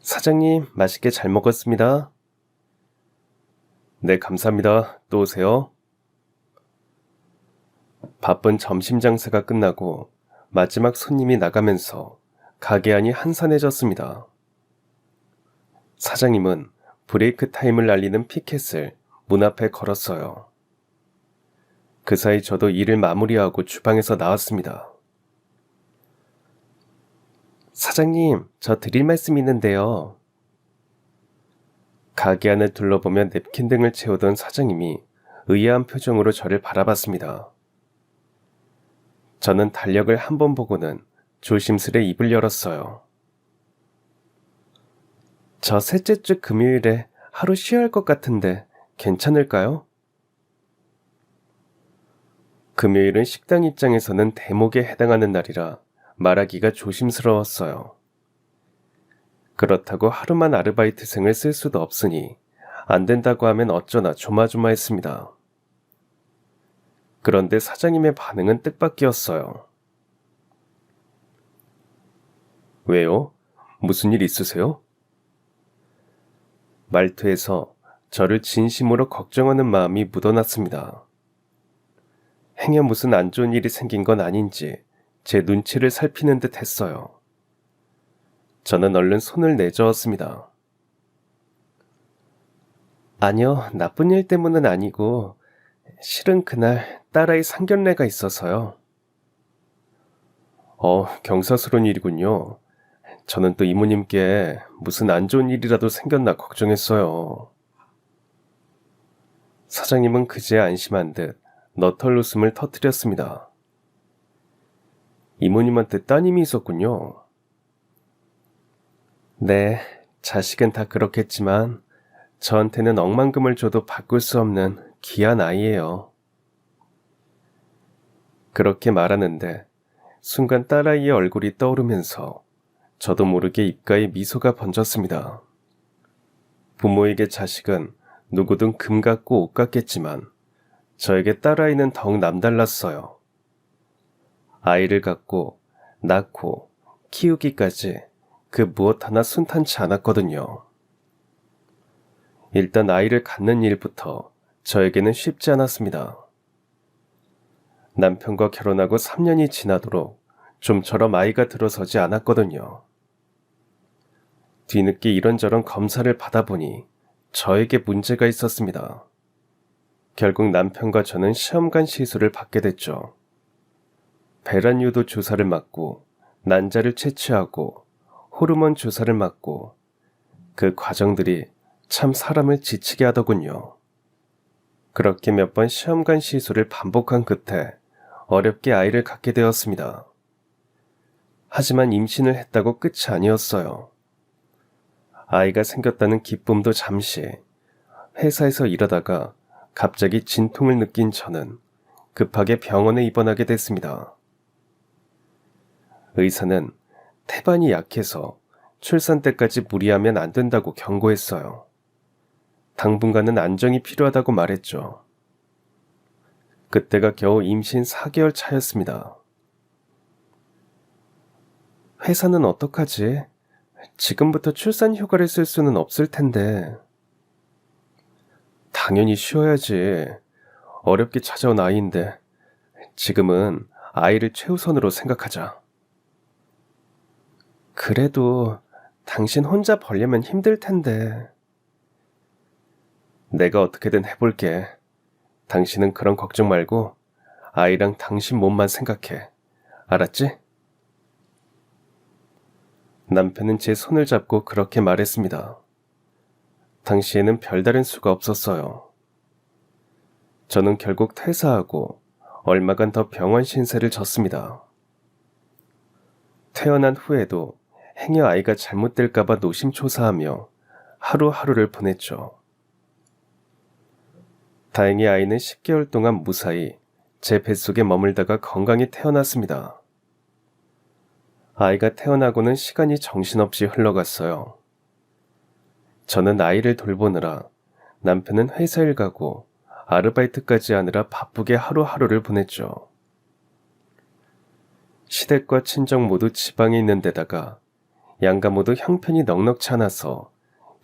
사장님, 맛있게 잘 먹었습니다. 네, 감사합니다. 또 오세요. 바쁜 점심 장사가 끝나고 마지막 손님이 나가면서 가게 안이 한산해졌습니다. 사장님은 브레이크 타임을 알리는 피켓을 문 앞에 걸었어요. 그 사이 저도 일을 마무리하고 주방에서 나왔습니다. 사장님, 저 드릴 말씀이 있는데요. 가게 안을 둘러보며 냅킨 등을 채우던 사장님이 의아한 표정으로 저를 바라봤습니다. 저는 달력을 한 번 보고는 조심스레 입을 열었어요. 저 셋째 주 금요일에 하루 쉬어야 할 것 같은데 괜찮을까요? 금요일은 식당 입장에서는 대목에 해당하는 날이라 말하기가 조심스러웠어요. 그렇다고 하루만 아르바이트생을 쓸 수도 없으니 안 된다고 하면 어쩌나 조마조마했습니다. 그런데 사장님의 반응은 뜻밖이었어요. 왜요? 무슨 일 있으세요? 말투에서 저를 진심으로 걱정하는 마음이 묻어났습니다. 행여 무슨 안 좋은 일이 생긴 건 아닌지 제 눈치를 살피는 듯 했어요. 저는 얼른 손을 내저었습니다. 아니요, 나쁜 일 때문은 아니고 실은 그날 딸아이 상견례가 있어서요. 경사스러운 일이군요. 저는 또 이모님께 무슨 안 좋은 일이라도 생겼나 걱정했어요. 사장님은 그제야 안심한 듯 너털 웃음을 터뜨렸습니다. 이모님한테 따님이 있었군요. 네, 자식은 다 그렇겠지만 저한테는 억만금을 줘도 바꿀 수 없는 귀한 아이예요. 그렇게 말하는데 순간 딸아이의 얼굴이 떠오르면서 저도 모르게 입가에 미소가 번졌습니다. 부모에게 자식은 누구든 금 같고 옷 같겠지만 저에게 딸아이는 더욱 남달랐어요. 아이를 갖고 낳고 키우기까지 그 무엇 하나 순탄치 않았거든요. 일단 아이를 갖는 일부터 저에게는 쉽지 않았습니다. 남편과 결혼하고 3년이 지나도록 좀처럼 아이가 들어서지 않았거든요. 뒤늦게 이런저런 검사를 받아보니 저에게 문제가 있었습니다. 결국 남편과 저는 시험관 시술을 받게 됐죠. 배란유도 주사를 맞고 난자를 채취하고 호르몬 주사를 맞고 그 과정들이 참 사람을 지치게 하더군요. 그렇게 몇 번 시험관 시술을 반복한 끝에 어렵게 아이를 갖게 되었습니다. 하지만 임신을 했다고 끝이 아니었어요. 아이가 생겼다는 기쁨도 잠시, 회사에서 일하다가 갑자기 진통을 느낀 저는 급하게 병원에 입원하게 됐습니다. 의사는 태반이 약해서 출산 때까지 무리하면 안 된다고 경고했어요. 당분간은 안정이 필요하다고 말했죠. 그때가 겨우 임신 4개월 차였습니다. 회사는 어떡하지? 지금부터 출산 휴가를 쓸 수는 없을 텐데. 당연히 쉬어야지. 어렵게 찾아온 아이인데 지금은 아이를 최우선으로 생각하자. 그래도 당신 혼자 벌려면 힘들 텐데. 내가 어떻게든 해볼게. 당신은 그런 걱정 말고 아이랑 당신 몸만 생각해. 알았지? 남편은 제 손을 잡고 그렇게 말했습니다. 당시에는 별다른 수가 없었어요. 저는 결국 퇴사하고 얼마간 더 병원 신세를 졌습니다. 태어난 후에도 행여 아이가 잘못될까봐 노심초사하며 하루하루를 보냈죠. 다행히 아이는 10개월 동안 무사히 제 뱃속에 머물다가 건강히 태어났습니다. 아이가 태어나고는 시간이 정신없이 흘러갔어요. 저는 아이를 돌보느라 남편은 회사 일 가고 아르바이트까지 하느라 바쁘게 하루하루를 보냈죠. 시댁과 친정 모두 지방에 있는 데다가 양가 모두 형편이 넉넉치 않아서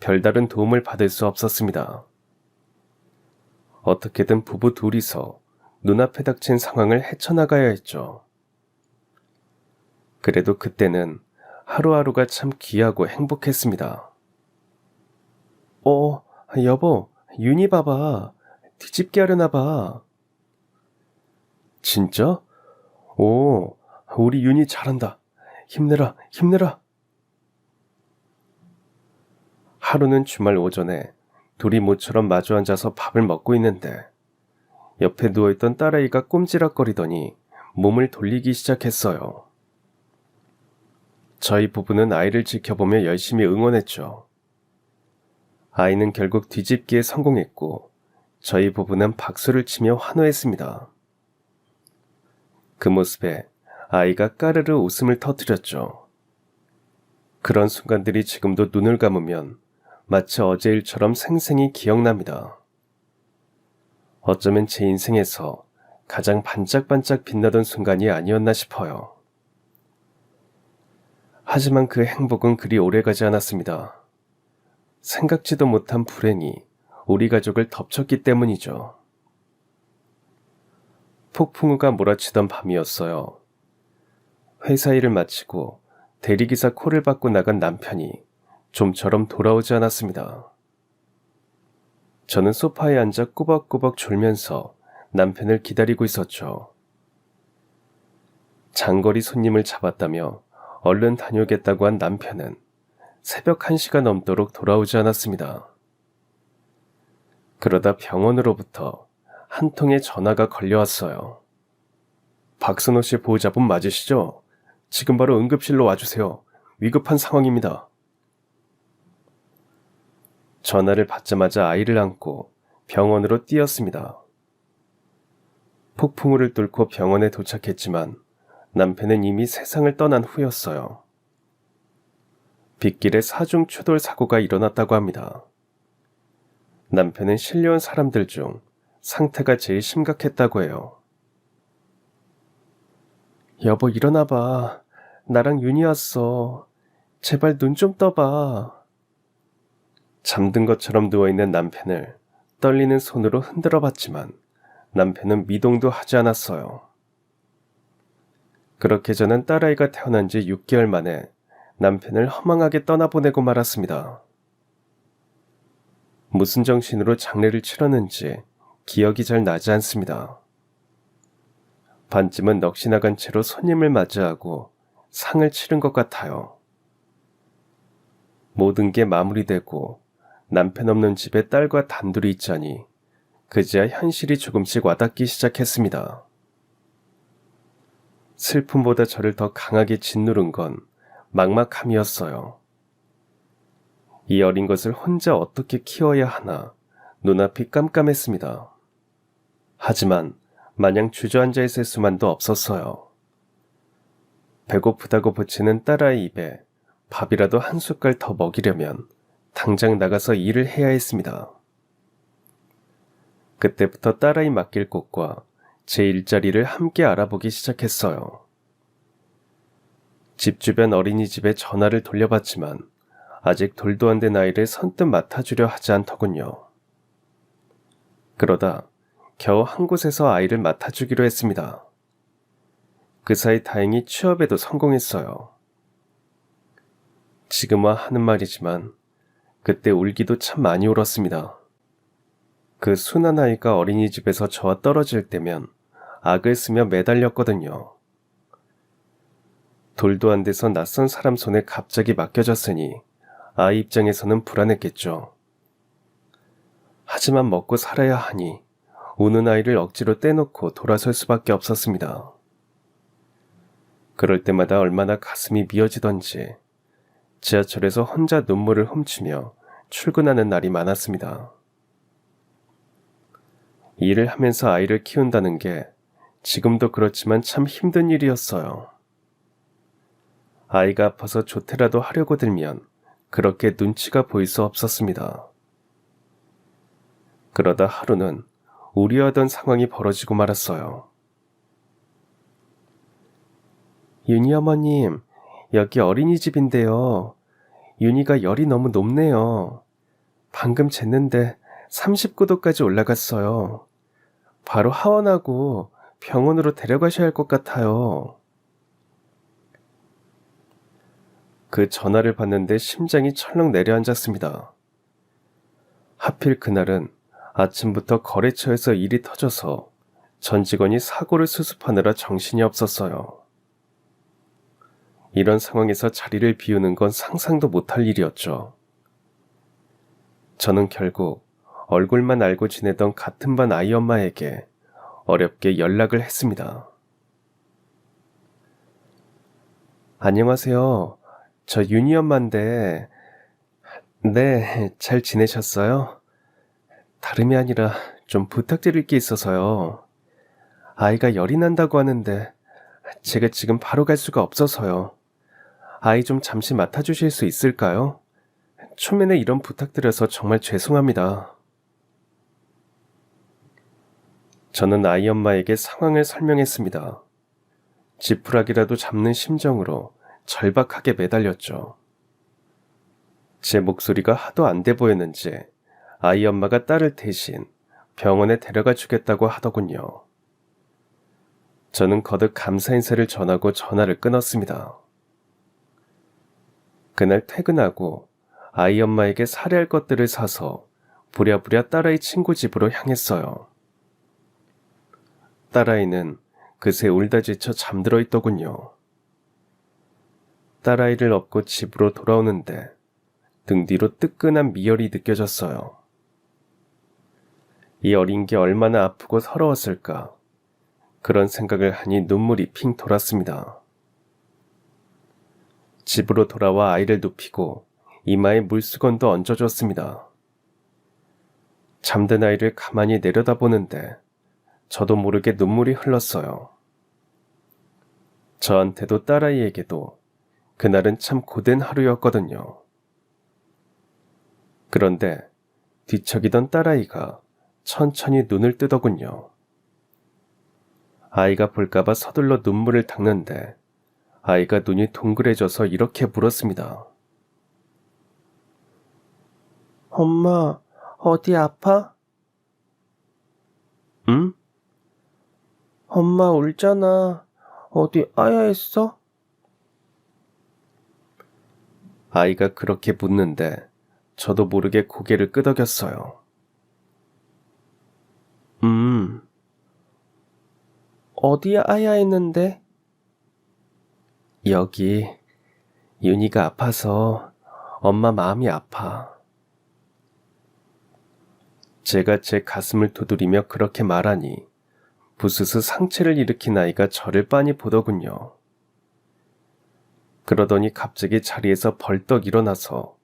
별다른 도움을 받을 수 없었습니다. 어떻게든 부부 둘이서 눈앞에 닥친 상황을 헤쳐나가야 했죠. 그래도 그때는 하루하루가 참 귀하고 행복했습니다. 여보, 윤희 봐봐. 뒤집게 하려나 봐. 진짜? 오, 우리 윤희 잘한다. 힘내라, 힘내라. 하루는 주말 오전에 둘이 모처럼 마주 앉아서 밥을 먹고 있는데 옆에 누워있던 딸아이가 꼼지락거리더니 몸을 돌리기 시작했어요. 저희 부부는 아이를 지켜보며 열심히 응원했죠. 아이는 결국 뒤집기에 성공했고 저희 부부는 박수를 치며 환호했습니다. 그 모습에 아이가 까르르 웃음을 터뜨렸죠. 그런 순간들이 지금도 눈을 감으면 마치 어제 일처럼 생생히 기억납니다. 어쩌면 제 인생에서 가장 반짝반짝 빛나던 순간이 아니었나 싶어요. 하지만 그 행복은 그리 오래가지 않았습니다. 생각지도 못한 불행이 우리 가족을 덮쳤기 때문이죠. 폭풍우가 몰아치던 밤이었어요. 회사 일을 마치고 대리기사 콜을 받고 나간 남편이 좀처럼 돌아오지 않았습니다. 저는 소파에 앉아 꾸벅꾸벅 졸면서 남편을 기다리고 있었죠. 장거리 손님을 잡았다며 얼른 다녀오겠다고 한 남편은 새벽 1시가 넘도록 돌아오지 않았습니다. 그러다 병원으로부터 한 통의 전화가 걸려왔어요. 박선호 씨 보호자분 맞으시죠? 지금 바로 응급실로 와주세요. 위급한 상황입니다. 전화를 받자마자 아이를 안고 병원으로 뛰었습니다. 폭풍우를 뚫고 병원에 도착했지만 남편은 이미 세상을 떠난 후였어요. 빗길에 사중 추돌 사고가 일어났다고 합니다. 남편은 실려온 사람들 중 상태가 제일 심각했다고 해요. 여보 일어나봐. 나랑 윤희 왔어. 제발 눈 좀 떠봐. 잠든 것처럼 누워있는 남편을 떨리는 손으로 흔들어 봤지만 남편은 미동도 하지 않았어요. 그렇게 저는 딸아이가 태어난 지 6개월 만에 남편을 허망하게 떠나보내고 말았습니다. 무슨 정신으로 장례를 치렀는지 기억이 잘 나지 않습니다. 반쯤은 넋이 나간 채로 손님을 맞이하고 상을 치른 것 같아요. 모든 게 마무리되고 남편 없는 집에 딸과 단둘이 있자니 그제야 현실이 조금씩 와닿기 시작했습니다. 슬픔보다 저를 더 강하게 짓누른 건 막막함이었어요. 이 어린 것을 혼자 어떻게 키워야 하나 눈앞이 깜깜했습니다. 하지만 마냥 주저앉아 있을 수만도 없었어요. 배고프다고 보채는 딸아이 입에 밥이라도 한 숟갈 더 먹이려면 당장 나가서 일을 해야 했습니다. 그때부터 딸아이 맡길 곳과 제 일자리를 함께 알아보기 시작했어요. 집 주변 어린이집에 전화를 돌려봤지만 아직 돌도 안 된 아이를 선뜻 맡아주려 하지 않더군요. 그러다 겨우 한 곳에서 아이를 맡아주기로 했습니다. 그 사이 다행히 취업에도 성공했어요. 지금 와 하는 말이지만 그때 울기도 참 많이 울었습니다. 그 순한 아이가 어린이집에서 저와 떨어질 때면 악을 쓰며 매달렸거든요. 돌도 안 돼서 낯선 사람 손에 갑자기 맡겨졌으니 아이 입장에서는 불안했겠죠. 하지만 먹고 살아야 하니 우는 아이를 억지로 떼놓고 돌아설 수밖에 없었습니다. 그럴 때마다 얼마나 가슴이 미어지던지 지하철에서 혼자 눈물을 훔치며 출근하는 날이 많았습니다. 일을 하면서 아이를 키운다는 게 지금도 그렇지만 참 힘든 일이었어요. 아이가 아파서 조퇴라도 하려고 들면 그렇게 눈치가 보일 수 없었습니다. 그러다 하루는 우려하던 상황이 벌어지고 말았어요. 윤희 어머님, 여기 어린이집인데요. 윤희가 열이 너무 높네요. 방금 쟀는데 39도까지 올라갔어요. 바로 하원하고 병원으로 데려가셔야 할 것 같아요. 그 전화를 받는데 심장이 철렁 내려앉았습니다. 하필 그날은 아침부터 거래처에서 일이 터져서 전 직원이 사고를 수습하느라 정신이 없었어요. 이런 상황에서 자리를 비우는 건 상상도 못할 일이었죠. 저는 결국 얼굴만 알고 지내던 같은 반 아이 엄마에게 어렵게 연락을 했습니다. 안녕하세요. 저 윤희 엄마인데, 네, 잘 지내셨어요? 다름이 아니라 좀 부탁드릴 게 있어서요. 아이가 열이 난다고 하는데 제가 지금 바로 갈 수가 없어서요. 아이 좀 잠시 맡아주실 수 있을까요? 초면에 이런 부탁드려서 정말 죄송합니다. 저는 아이 엄마에게 상황을 설명했습니다. 지푸라기라도 잡는 심정으로 절박하게 매달렸죠. 제 목소리가 하도 안 돼 보였는지 아이 엄마가 딸을 대신 병원에 데려가 주겠다고 하더군요. 저는 거듭 감사 인사를 전하고 전화를 끊었습니다. 그날 퇴근하고 아이 엄마에게 사려할 것들을 사서 부랴부랴 딸아이 친구 집으로 향했어요. 딸아이는 그새 울다 지쳐 잠들어 있더군요. 딸아이를 업고 집으로 돌아오는데 등 뒤로 뜨끈한 미열이 느껴졌어요. 이 어린 게 얼마나 아프고 서러웠을까. 그런 생각을 하니 눈물이 핑 돌았습니다. 집으로 돌아와 아이를 눕히고 이마에 물수건도 얹어줬습니다. 잠든 아이를 가만히 내려다보는데 저도 모르게 눈물이 흘렀어요. 저한테도 딸아이에게도 그날은 참 고된 하루였거든요. 그런데 뒤척이던 딸아이가 천천히 눈을 뜨더군요. 아이가 볼까봐 서둘러 눈물을 닦는데 아이가 눈이 동그래져서 이렇게 물었습니다. 엄마, 어디 아파? 응? 엄마 울잖아. 어디 아야했어? 아이가 그렇게 묻는데 저도 모르게 고개를 끄덕였어요. 어디 아야했는데? 여기 윤희가 아파서 엄마 마음이 아파. 제가 제 가슴을 두드리며 그렇게 말하니 부스스 상체를 일으킨 아이가 저를 빤히 보더군요. 그러더니 갑자기 자리에서 벌떡 일어나서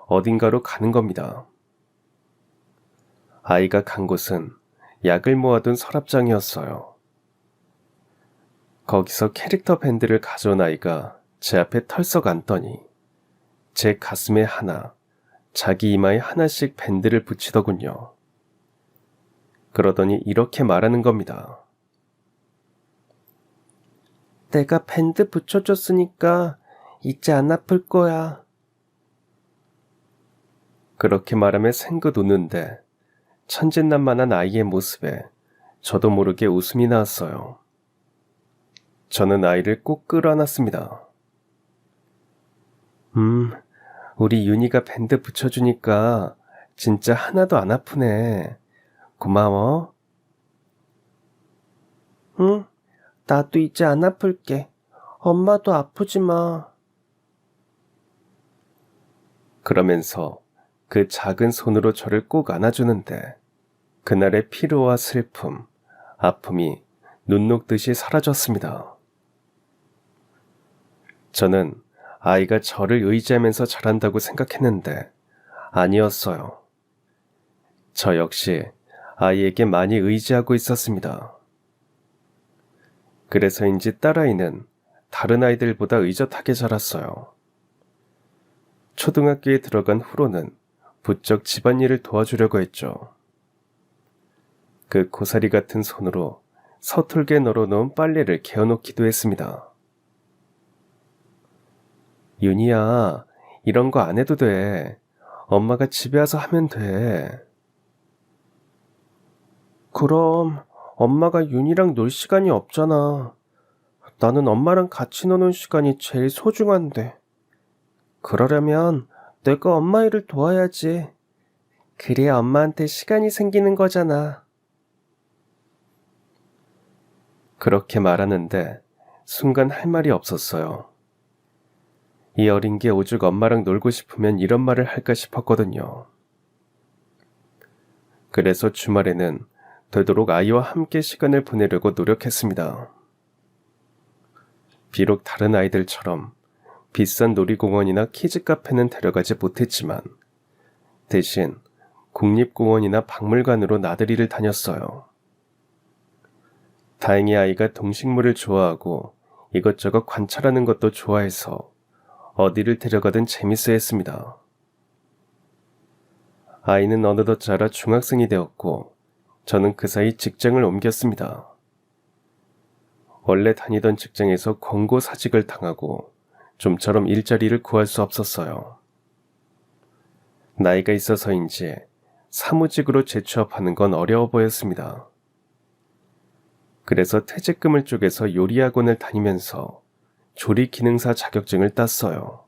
어딘가로 가는 겁니다. 아이가 간 곳은 약을 모아둔 서랍장이었어요. 거기서 캐릭터 밴드를 가져온 아이가 제 앞에 털썩 앉더니 제 가슴에 하나, 자기 이마에 하나씩 밴드를 붙이더군요. 그러더니 이렇게 말하는 겁니다. 내가 밴드 붙여줬으니까 이제 안 아플 거야. 그렇게 말하며 생긋 웃는데 천진난만한 아이의 모습에 저도 모르게 웃음이 나왔어요. 저는 아이를 꼭 끌어안았습니다. 우리 윤희가 밴드 붙여주니까 진짜 하나도 안 아프네. 고마워. 응, 나도 이제 안 아플게. 엄마도 아프지 마. 그러면서 그 작은 손으로 저를 꼭 안아주는데 그날의 피로와 슬픔, 아픔이 눈 녹듯이 사라졌습니다. 저는 아이가 저를 의지하면서 자란다고 생각했는데 아니었어요. 저 역시 아이에게 많이 의지하고 있었습니다. 그래서인지 딸아이는 다른 아이들보다 의젓하게 자랐어요. 초등학교에 들어간 후로는 부쩍 집안일을 도와주려고 했죠. 그 고사리 같은 손으로 서툴게 널어놓은 빨래를 개어놓기도 했습니다. 윤희야, 이런 거 안 해도 돼. 엄마가 집에 와서 하면 돼. 그럼 엄마가 윤희랑 놀 시간이 없잖아. 나는 엄마랑 같이 노는 시간이 제일 소중한데. 그러려면 내가 엄마 일을 도와야지. 그래야 엄마한테 시간이 생기는 거잖아. 그렇게 말하는데 순간 할 말이 없었어요. 이 어린 게 오죽 엄마랑 놀고 싶으면 이런 말을 할까 싶었거든요. 그래서 주말에는 되도록 아이와 함께 시간을 보내려고 노력했습니다. 비록 다른 아이들처럼 비싼 놀이공원이나 키즈카페는 데려가지 못했지만 대신 국립공원이나 박물관으로 나들이를 다녔어요. 다행히 아이가 동식물을 좋아하고 이것저것 관찰하는 것도 좋아해서 어디를 데려가든 재밌어 했습니다. 아이는 어느덧 자라 중학생이 되었고 저는 그 사이 직장을 옮겼습니다. 원래 다니던 직장에서 권고사직을 당하고 좀처럼 일자리를 구할 수 없었어요. 나이가 있어서인지 사무직으로 재취업하는 건 어려워 보였습니다. 그래서 퇴직금을 쪼개서 요리학원을 다니면서 조리기능사 자격증을 땄어요.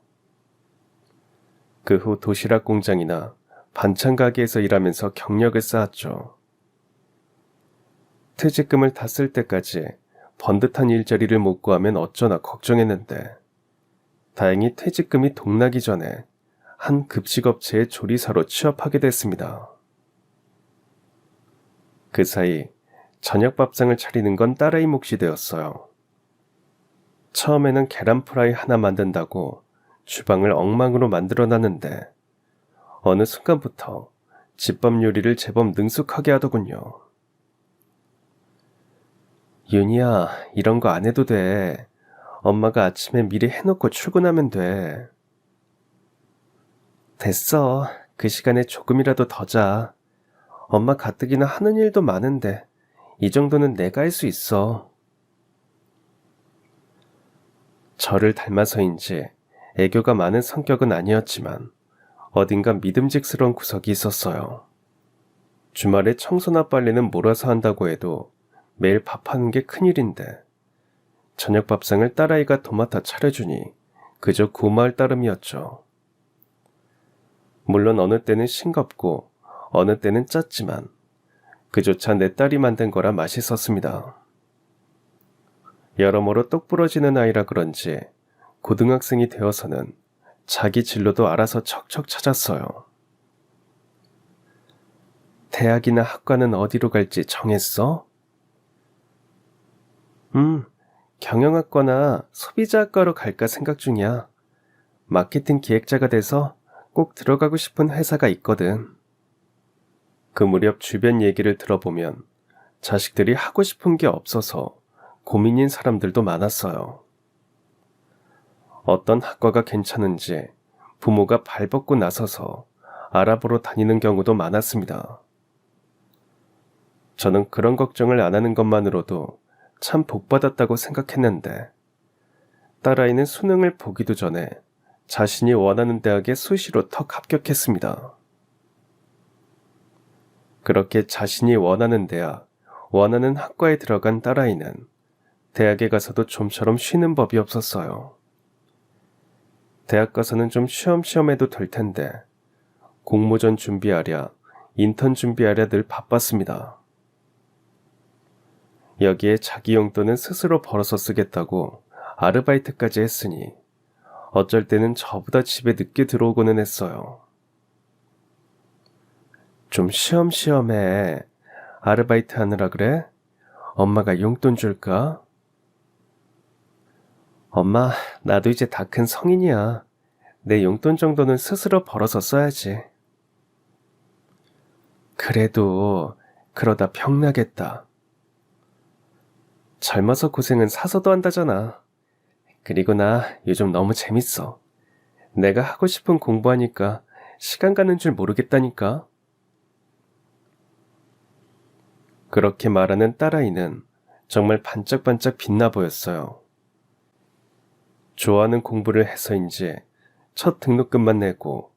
그 후 도시락 공장이나 반찬 가게에서 일하면서 경력을 쌓았죠. 퇴직금을 다 쓸 때까지 번듯한 일자리를 못 구하면 어쩌나 걱정했는데 다행히 퇴직금이 동나기 전에 한 급식업체의 조리사로 취업하게 됐습니다. 그 사이 저녁 밥상을 차리는 건 딸아이 몫이 되었어요. 처음에는 계란 프라이 하나 만든다고 주방을 엉망으로 만들어놨는데 어느 순간부터 집밥 요리를 제법 능숙하게 하더군요. 윤희야, 이런 거 안 해도 돼. 엄마가 아침에 미리 해놓고 출근하면 돼. 됐어. 그 시간에 조금이라도 더 자. 엄마 가뜩이나 하는 일도 많은데 이 정도는 내가 할 수 있어. 저를 닮아서인지 애교가 많은 성격은 아니었지만 어딘가 믿음직스러운 구석이 있었어요. 주말에 청소나 빨래는 몰아서 한다고 해도 매일 밥하는 게 큰일인데 저녁 밥상을 딸아이가 도맡아 차려주니 그저 고마울 따름이었죠. 물론 어느 때는 싱겁고 어느 때는 짰지만 그조차 내 딸이 만든 거라 맛있었습니다. 여러모로 똑부러지는 아이라 그런지 고등학생이 되어서는 자기 진로도 알아서 척척 찾았어요. 대학이나 학과는 어디로 갈지 정했어? 경영학과나 소비자학과로 갈까 생각 중이야. 마케팅 기획자가 돼서 꼭 들어가고 싶은 회사가 있거든. 그 무렵 주변 얘기를 들어보면 자식들이 하고 싶은 게 없어서 고민인 사람들도 많았어요. 어떤 학과가 괜찮은지 부모가 발벗고 나서서 알아보러 다니는 경우도 많았습니다. 저는 그런 걱정을 안 하는 것만으로도 참 복받았다고 생각했는데 딸아이는 수능을 보기도 전에 자신이 원하는 대학에 수시로 턱 합격했습니다. 그렇게 자신이 원하는 대학, 원하는 학과에 들어간 딸아이는 대학에 가서도 좀처럼 쉬는 법이 없었어요. 대학 가서는 좀 쉬엄쉬엄 해도 될 텐데 공모전 준비하랴, 인턴 준비하랴 늘 바빴습니다. 여기에 자기 용돈은 스스로 벌어서 쓰겠다고 아르바이트까지 했으니 어쩔 때는 저보다 집에 늦게 들어오고는 했어요. 좀 쉬엄쉬엄 해. 아르바이트 하느라 그래? 엄마가 용돈 줄까? 엄마, 나도 이제 다 큰 성인이야. 내 용돈 정도는 스스로 벌어서 써야지. 그래도 그러다 병나겠다. 젊어서 고생은 사서도 한다잖아. 그리고 나 요즘 너무 재밌어. 내가 하고 싶은 공부하니까 시간 가는 줄 모르겠다니까. 그렇게 말하는 딸아이는 정말 반짝반짝 빛나 보였어요. 좋아하는 공부를 해서인지 첫 등록금만 내고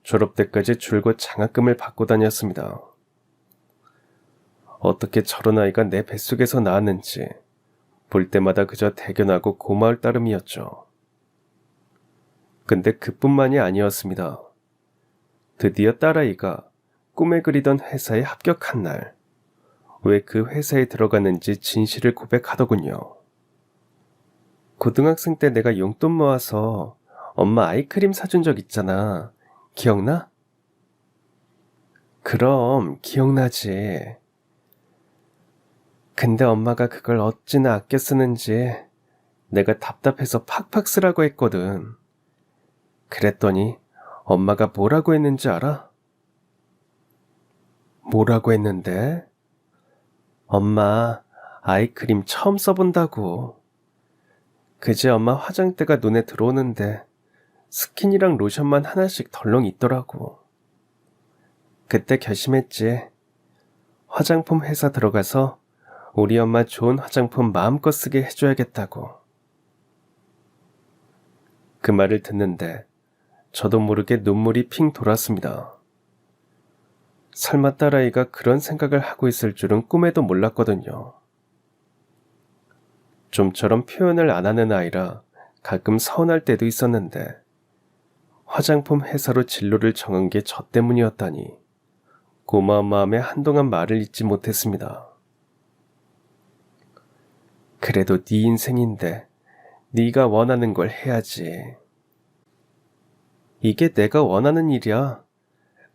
졸업 때까지 줄곧 장학금을 받고 다녔습니다. 어떻게 저런 아이가 내 뱃속에서 나왔는지 볼 때마다 그저 대견하고 고마울 따름이었죠. 근데 그뿐만이 아니었습니다. 드디어 딸아이가 꿈에 그리던 회사에 합격한 날, 왜 그 회사에 들어갔는지 진실을 고백하더군요. 고등학생 때 내가 용돈 모아서 엄마 아이크림 사준 적 있잖아. 기억나? 그럼 기억나지. 근데 엄마가 그걸 어찌나 아껴 쓰는지 내가 답답해서 팍팍 쓰라고 했거든. 그랬더니 엄마가 뭐라고 했는지 알아? 뭐라고 했는데? 엄마 아이크림 처음 써본다고. 그제 엄마 화장대가 눈에 들어오는데 스킨이랑 로션만 하나씩 덜렁 있더라고. 그때 결심했지. 화장품 회사 들어가서 우리 엄마 좋은 화장품 마음껏 쓰게 해줘야겠다고. 그 말을 듣는데 저도 모르게 눈물이 핑 돌았습니다. 설마 딸아이가 그런 생각을 하고 있을 줄은 꿈에도 몰랐거든요. 좀처럼 표현을 안 하는 아이라 가끔 서운할 때도 있었는데 화장품 회사로 진로를 정한 게 저 때문이었다니 고마운 마음에 한동안 말을 잇지 못했습니다. 그래도 네 인생인데 네가 원하는 걸 해야지. 이게 내가 원하는 일이야.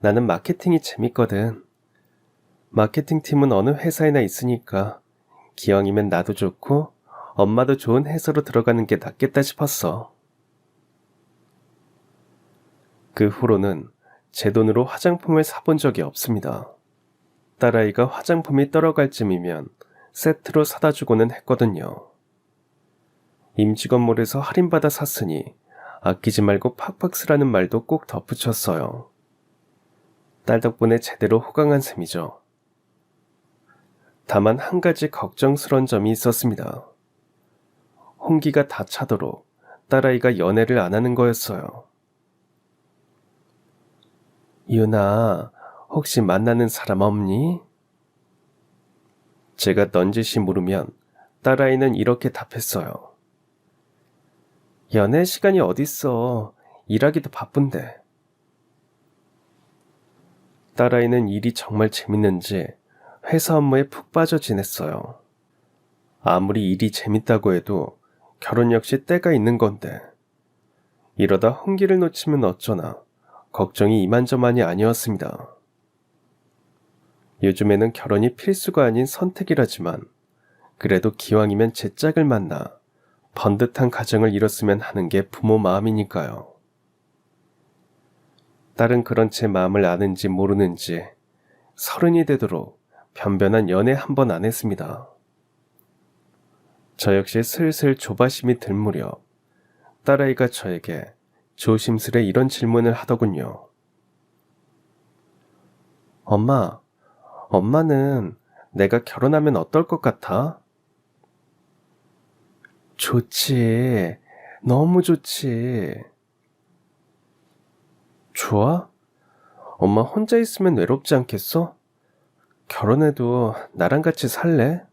나는 마케팅이 재밌거든. 마케팅 팀은 어느 회사에나 있으니까 기왕이면 나도 좋고 엄마도 좋은 회사로 들어가는 게 낫겠다 싶었어. 그 후로는 제 돈으로 화장품을 사본 적이 없습니다. 딸아이가 화장품이 떨어갈 쯤이면 세트로 사다 주고는 했거든요. 임직원몰에서 할인받아 샀으니 아끼지 말고 팍팍 쓰라는 말도 꼭 덧붙였어요. 딸 덕분에 제대로 호강한 셈이죠. 다만 한 가지 걱정스러운 점이 있었습니다. 홍기가 다 차도록 딸아이가 연애를 안 하는 거였어요. 유나, 혹시 만나는 사람 없니? 제가 넌지시 물으면 딸아이는 이렇게 답했어요. 연애 시간이 어딨어. 일하기도 바쁜데. 딸아이는 일이 정말 재밌는지 회사 업무에 푹 빠져 지냈어요. 아무리 일이 재밌다고 해도 결혼 역시 때가 있는 건데 이러다 홍기를 놓치면 어쩌나 걱정이 이만저만이 아니었습니다. 요즘에는 결혼이 필수가 아닌 선택이라지만 그래도 기왕이면 제 짝을 만나 번듯한 가정을 이뤘으면 하는 게 부모 마음이니까요. 딸은 그런 제 마음을 아는지 모르는지 30이 되도록 변변한 연애 한 번 안 했습니다. 저 역시 슬슬 조바심이 들 무렵 딸아이가 저에게 조심스레 이런 질문을 하더군요. 엄마는 내가 결혼하면 어떨 것 같아? 좋지. 너무 좋지. 좋아? 엄마 혼자 있으면 외롭지 않겠어? 결혼해도 나랑 같이 살래?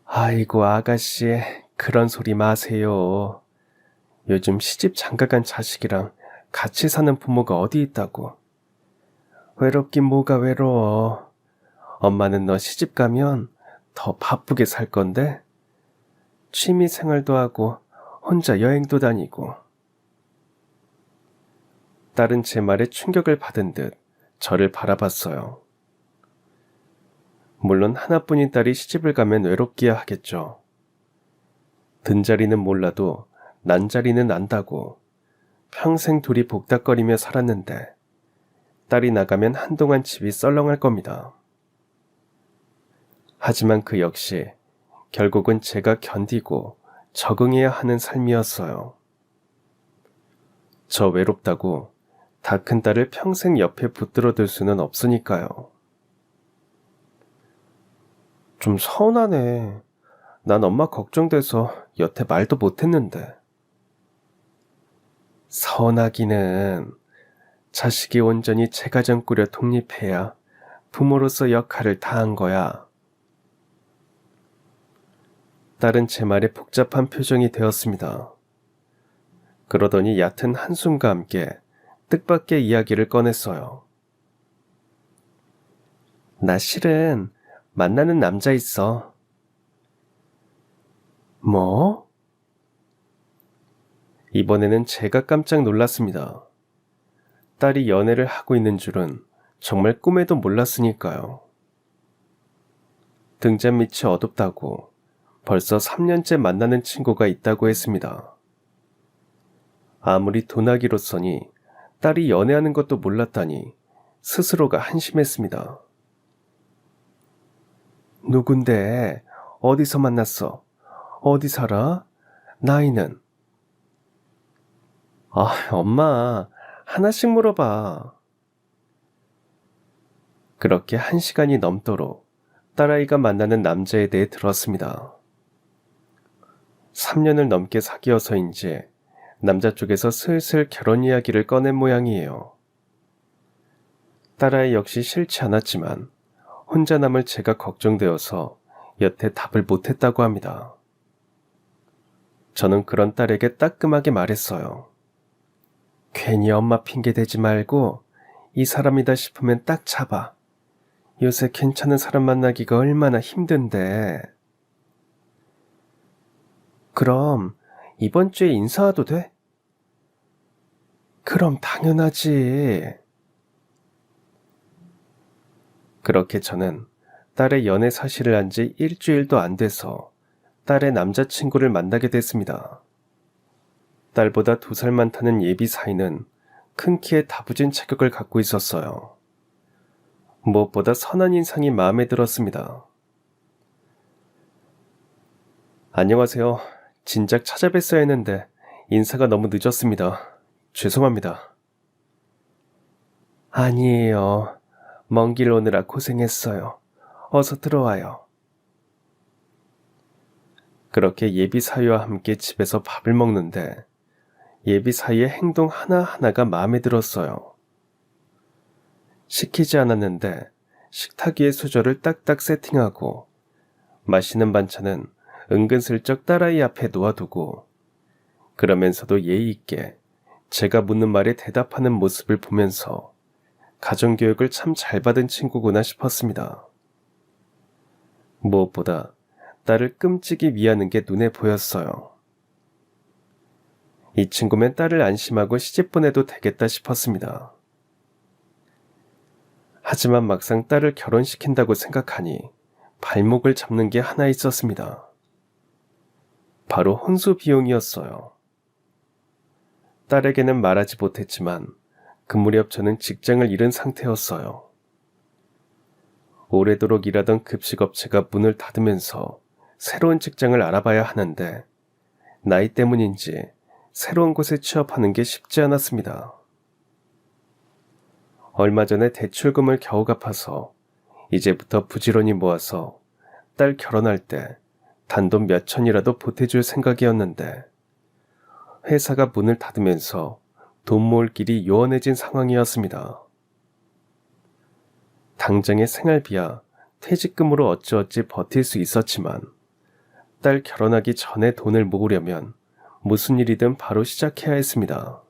아이고 아가씨, 그런 소리 마세요. 요즘 시집 장가간 자식이랑 같이 사는 부모가 어디 있다고. 외롭긴 뭐가 외로워. 엄마는 너 시집 가면 더 바쁘게 살 건데? 취미 생활도 하고 혼자 여행도 다니고. 딸은 제 말에 충격을 받은 듯 저를 바라봤어요. 물론 하나뿐인 딸이 시집을 가면 외롭기야 하겠죠. 든자리는 몰라도 난자리는 안다고 평생 둘이 복닥거리며 살았는데 딸이 나가면 한동안 집이 썰렁할 겁니다. 하지만 그 역시 결국은 제가 견디고 적응해야 하는 삶이었어요. 저 외롭다고 다 큰 딸을 평생 옆에 붙들어둘 수는 없으니까요. 좀 서운하네. 난 엄마 걱정돼서 여태 말도 못했는데. 선하기는 자식이 온전히 제가정 꾸려 독립해야 부모로서 역할을 다한 거야. 딸은 제 말에 복잡한 표정이 되었습니다. 그러더니 얕은 한숨과 함께 뜻밖의 이야기를 꺼냈어요. 나 실은 만나는 남자 있어. 뭐? 이번에는 제가 깜짝 놀랐습니다. 딸이 연애를 하고 있는 줄은 정말 꿈에도 몰랐으니까요. 등잔 밑이 어둡다고 벌써 3년째 만나는 친구가 있다고 했습니다. 아무리 도나기로서니 딸이 연애하는 것도 몰랐다니 스스로가 한심했습니다. 누군데? 어디서 만났어? 어디 살아? 나이는? 엄마, 하나씩 물어봐. 그렇게 1시간이 넘도록 딸아이가 만나는 남자에 대해 들었습니다. 3년을 넘게 사귀어서인지 남자 쪽에서 슬슬 결혼 이야기를 꺼낸 모양이에요. 딸아이 역시 싫지 않았지만 혼자 남을 제가 걱정되어서 여태 답을 못했다고 합니다. 저는 그런 딸에게 따끔하게 말했어요. 괜히 엄마 핑계 대지 말고 이 사람이다 싶으면 딱 잡아. 요새 괜찮은 사람 만나기가 얼마나 힘든데. 그럼 이번 주에 인사와도 돼? 그럼 당연하지. 그렇게 저는 딸의 연애 사실을 안 지 일주일도 안 돼서 딸의 남자친구를 만나게 됐습니다. 딸보다 2살 많다는 예비 사이는 큰 키에 다부진 체격을 갖고 있었어요. 무엇보다 선한 인상이 마음에 들었습니다. 안녕하세요. 진작 찾아뵀어야 했는데 인사가 너무 늦었습니다. 죄송합니다. 아니에요. 먼 길 오느라 고생했어요. 어서 들어와요. 그렇게 예비 사위와 함께 집에서 밥을 먹는데 예비 사위의 행동 하나하나가 마음에 들었어요. 시키지 않았는데 식탁 위에 수저를 딱딱 세팅하고 맛있는 반찬은 은근슬쩍 딸아이 앞에 놓아두고 그러면서도 예의 있게 제가 묻는 말에 대답하는 모습을 보면서 가정교육을 참 잘 받은 친구구나 싶었습니다. 무엇보다 딸을 끔찍이 위하는 게 눈에 보였어요. 이 친구면 딸을 안심하고 시집 보내도 되겠다 싶었습니다. 하지만 막상 딸을 결혼시킨다고 생각하니 발목을 잡는 게 하나 있었습니다. 바로 혼수 비용이었어요. 딸에게는 말하지 못했지만 그 무렵 저는 직장을 잃은 상태였어요. 오래도록 일하던 급식업체가 문을 닫으면서 새로운 직장을 알아봐야 하는데 나이 때문인지 새로운 곳에 취업하는 게 쉽지 않았습니다. 얼마 전에 대출금을 겨우 갚아서 이제부터 부지런히 모아서 딸 결혼할 때 단돈 몇 천이라도 보태줄 생각이었는데 회사가 문을 닫으면서 돈 모을 길이 요원해진 상황이었습니다. 당장의 생활비야 퇴직금으로 어찌어찌 버틸 수 있었지만 딸 결혼하기 전에 돈을 모으려면 무슨 일이든 바로 시작해야 했습니다.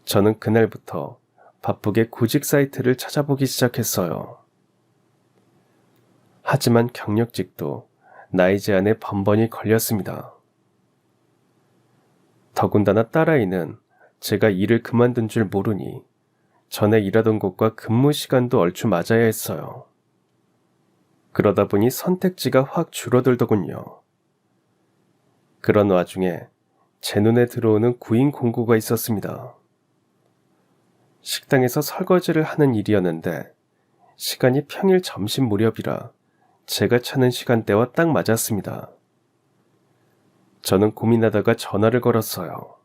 저는 그날부터 바쁘게 구직 사이트를 찾아보기 시작했어요. 하지만 경력직도 나이 제한에 번번이 걸렸습니다. 더군다나 딸아이는 제가 일을 그만둔 줄 모르니 전에 일하던 곳과 근무 시간도 얼추 맞아야 했어요. 그러다 보니 선택지가 확 줄어들더군요. 그런 와중에 제 눈에 들어오는 구인 공고가 있었습니다. 식당에서 설거지를 하는 일이었는데 시간이 평일 점심 무렵이라 제가 찾는 시간대와 딱 맞았습니다. 저는 고민하다가 전화를 걸었어요.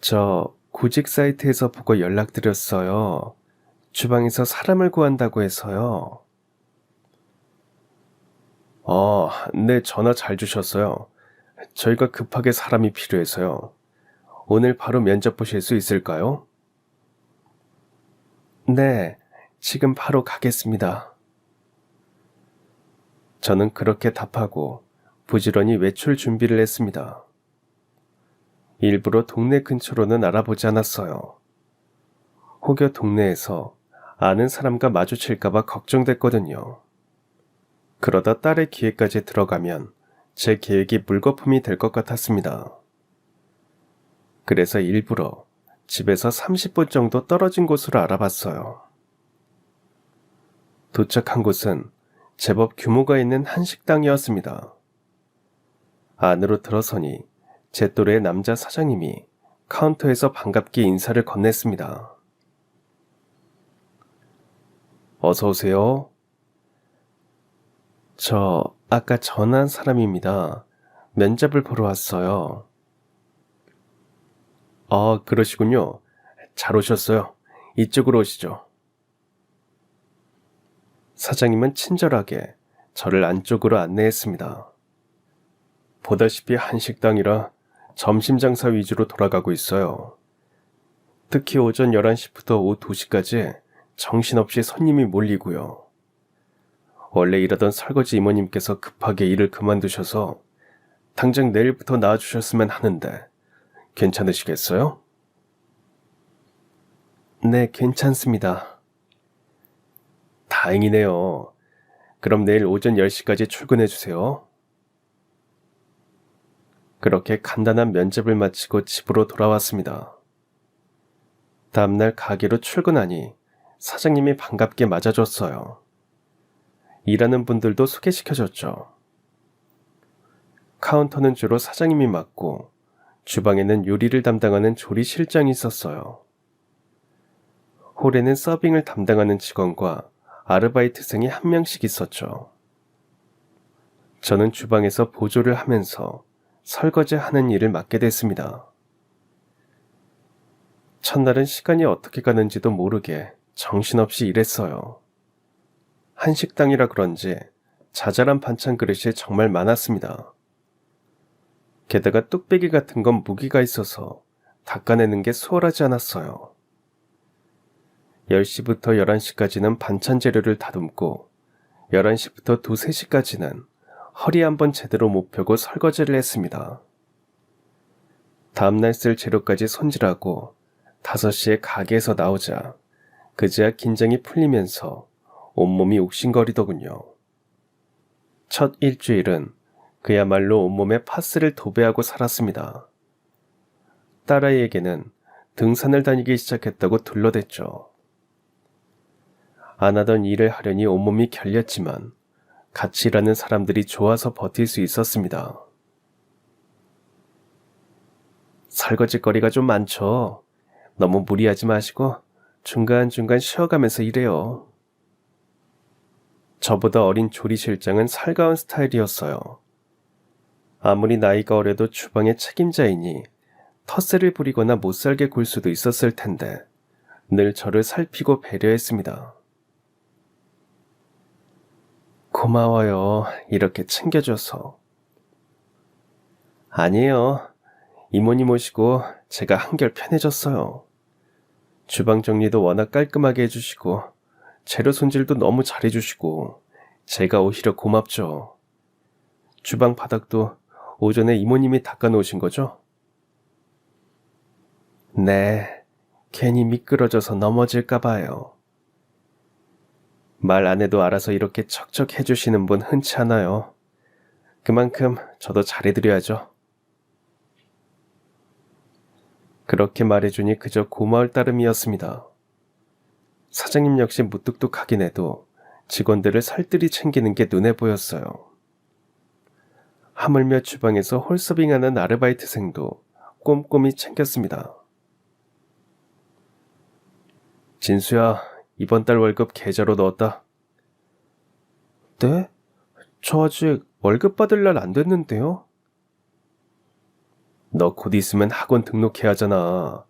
저 구직 사이트에서 보고 연락드렸어요. 주방에서 사람을 구한다고 해서요. 네, 전화 잘 주셨어요. 저희가 급하게 사람이 필요해서요. 오늘 바로 면접 보실 수 있을까요? 네, 지금 바로 가겠습니다. 저는 그렇게 답하고 부지런히 외출 준비를 했습니다. 일부러 동네 근처로는 알아보지 않았어요. 혹여 동네에서 아는 사람과 마주칠까봐 걱정됐거든요. 그러다 딸의 기회까지 들어가면 제 계획이 물거품이 될 것 같았습니다. 그래서 일부러 집에서 30분 정도 떨어진 곳으로 알아봤어요. 도착한 곳은 제법 규모가 있는 한식당이었습니다. 안으로 들어서니 제 또래의 남자 사장님이 카운터에서 반갑게 인사를 건넸습니다. 어서 오세요. 저 아까 전화한 사람입니다. 면접을 보러 왔어요. 아, 그러시군요. 잘 오셨어요. 이쪽으로 오시죠. 사장님은 친절하게 저를 안쪽으로 안내했습니다. 보다시피 한식당이라 점심 장사 위주로 돌아가고 있어요. 특히 오전 11시부터 오후 2시까지 정신없이 손님이 몰리고요. 원래 일하던 설거지 이모님께서 급하게 일을 그만두셔서 당장 내일부터 나와주셨으면 하는데 괜찮으시겠어요? 네, 괜찮습니다. 다행이네요. 그럼 내일 오전 10시까지 출근해주세요. 그렇게 간단한 면접을 마치고 집으로 돌아왔습니다. 다음날 가게로 출근하니 사장님이 반갑게 맞아줬어요. 일하는 분들도 소개시켜줬죠. 카운터는 주로 사장님이 맡고 주방에는 요리를 담당하는 조리실장이 있었어요. 홀에는 서빙을 담당하는 직원과 아르바이트생이 한 명씩 있었죠. 저는 주방에서 보조를 하면서 설거지하는 일을 맡게 됐습니다. 첫날은 시간이 어떻게 가는지도 모르게 정신없이 일했어요. 한식당이라 그런지 자잘한 반찬 그릇이 정말 많았습니다. 게다가 뚝배기 같은 건 무기가 있어서 닦아내는 게 수월하지 않았어요. 10시부터 11시까지는 반찬 재료를 다듬고 11시부터 2, 3시까지는 허리 한번 제대로 못 펴고 설거지를 했습니다. 다음날 쓸 재료까지 손질하고 5시에 가게에서 나오자 그제야 긴장이 풀리면서 온몸이 욱신거리더군요. 첫 일주일은 그야말로 온몸에 파스를 도배하고 살았습니다. 딸아이에게는 등산을 다니기 시작했다고 둘러댔죠. 안 하던 일을 하려니 온몸이 결렸지만 같이 일하는 사람들이 좋아서 버틸 수 있었습니다. 설거지거리가 좀 많죠. 너무 무리하지 마시고 중간중간 쉬어가면서 일해요. 저보다 어린 조리실장은 살가운 스타일이었어요. 아무리 나이가 어려도 주방의 책임자이니 텃세를 부리거나 못살게 굴 수도 있었을 텐데 늘 저를 살피고 배려했습니다. 고마워요. 이렇게 챙겨줘서. 아니에요. 이모님 오시고 제가 한결 편해졌어요. 주방 정리도 워낙 깔끔하게 해주시고 재료 손질도 너무 잘해주시고 제가 오히려 고맙죠. 주방 바닥도 오전에 이모님이 닦아놓으신 거죠? 네, 괜히 미끄러져서 넘어질까 봐요. 말 안 해도 알아서 이렇게 척척 해주시는 분 흔치 않아요. 그만큼 저도 잘해드려야죠. 그렇게 말해주니 그저 고마울 따름이었습니다. 사장님 역시 무뚝뚝하긴 해도 직원들을 살뜰히 챙기는 게 눈에 보였어요. 하물며 주방에서 홀서빙하는 아르바이트생도 꼼꼼히 챙겼습니다. 진수야, 이번 달 월급 계좌로 넣었다. 네? 저 아직 월급 받을 날 안 됐는데요? 너 곧 있으면 학원 등록해야 하잖아.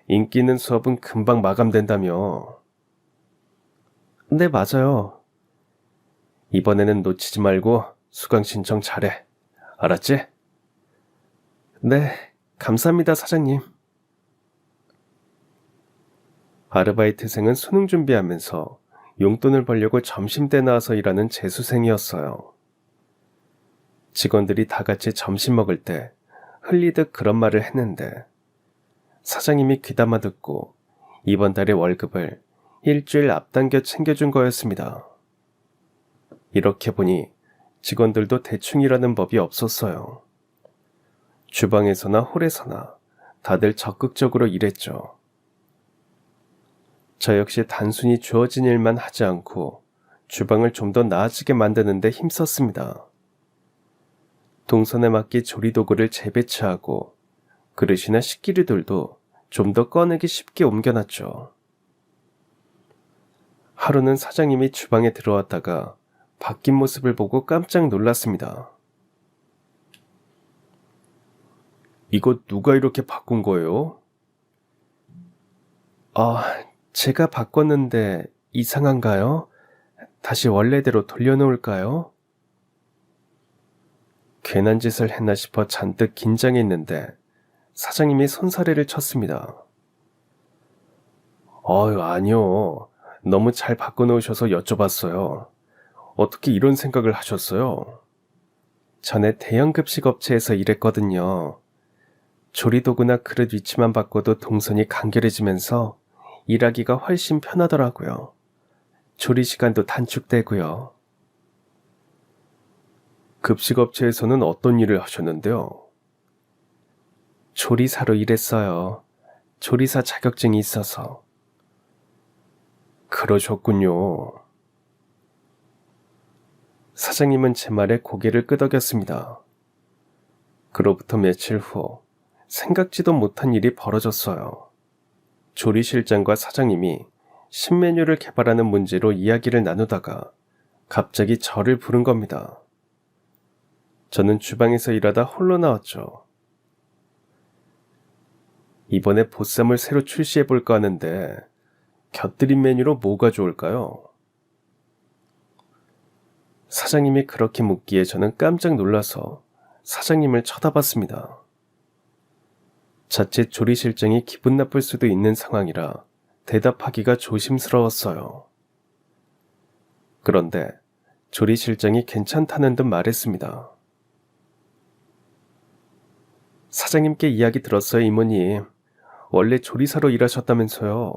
인기 있는 수업은 금방 마감된다며. 네, 맞아요. 이번에는 놓치지 말고 수강 신청 잘해. 알았지? 네, 감사합니다, 사장님. 아르바이트생은 수능 준비하면서 용돈을 벌려고 점심때 나와서 일하는 재수생이었어요. 직원들이 다 같이 점심 먹을 때 흘리듯 그런 말을 했는데 사장님이 귀담아 듣고 이번 달의 월급을 일주일 앞당겨 챙겨준 거였습니다. 이렇게 보니 직원들도 대충 일하는 법이 없었어요. 주방에서나 홀에서나 다들 적극적으로 일했죠. 저 역시 단순히 주어진 일만 하지 않고 주방을 좀 더 나아지게 만드는 데 힘썼습니다. 동선에 맞게 조리도구를 재배치하고 그릇이나 식기류들도 좀 더 꺼내기 쉽게 옮겨놨죠. 하루는 사장님이 주방에 들어왔다가 바뀐 모습을 보고 깜짝 놀랐습니다. 이거 누가 이렇게 바꾼 거예요? 아, 제가 바꿨는데 이상한가요? 다시 원래대로 돌려놓을까요? 괜한 짓을 했나 싶어 잔뜩 긴장했는데 사장님이 손사래를 쳤습니다. 아니요. 너무 잘 바꿔놓으셔서 여쭤봤어요. 어떻게 이런 생각을 하셨어요? 전에 대형 급식 업체에서 일했거든요. 조리도구나 그릇 위치만 바꿔도 동선이 간결해지면서 일하기가 훨씬 편하더라고요. 조리 시간도 단축되고요. 급식업체에서는 어떤 일을 하셨는데요? 조리사로 일했어요. 조리사 자격증이 있어서. 그러셨군요. 사장님은 제 말에 고개를 끄덕였습니다. 그로부터 며칠 후 생각지도 못한 일이 벌어졌어요. 조리실장과 사장님이 신메뉴를 개발하는 문제로 이야기를 나누다가 갑자기 저를 부른 겁니다. 저는 주방에서 일하다 홀로 나왔죠. 이번에 보쌈을 새로 출시해볼까 하는데 곁들인 메뉴로 뭐가 좋을까요? 사장님이 그렇게 묻기에 저는 깜짝 놀라서 사장님을 쳐다봤습니다. 자칫 조리실장이 기분 나쁠 수도 있는 상황이라 대답하기가 조심스러웠어요. 그런데 조리실장이 괜찮다는 듯 말했습니다. 사장님께 이야기 들었어요, 이모님. 원래 조리사로 일하셨다면서요.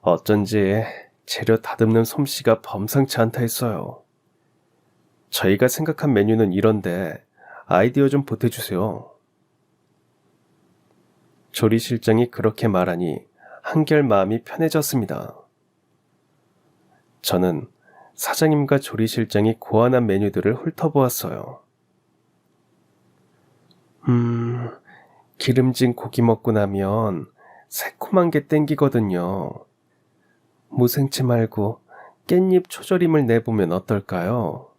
어쩐지 재료 다듬는 솜씨가 범상치 않다 했어요. 저희가 생각한 메뉴는 이런데 아이디어 좀 보태주세요. 조리실장이 그렇게 말하니 한결 마음이 편해졌습니다. 저는 사장님과 조리실장이 고안한 메뉴들을 훑어보았어요. 기름진 고기 먹고 나면 새콤한 게 땡기거든요. 무생채 말고 깻잎 초절임을 내보면 어떨까요?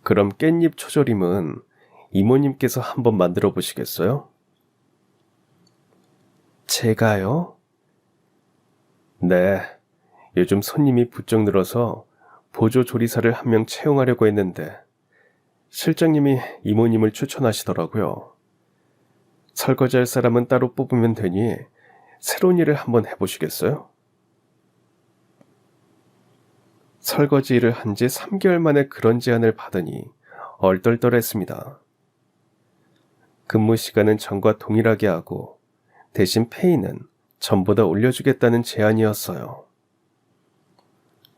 그럼 깻잎 초절임은 이모님께서 한번 만들어 보시겠어요? 제가요? 네, 요즘 손님이 부쩍 늘어서 보조 조리사를 한 명 채용하려고 했는데 실장님이 이모님을 추천하시더라고요. 설거지할 사람은 따로 뽑으면 되니 새로운 일을 한번 해보시겠어요? 설거지 일을 한 지 3개월 만에 그런 제안을 받으니 얼떨떨했습니다. 근무 시간은 전과 동일하게 하고 대신 페이는 전보다 올려주겠다는 제안이었어요.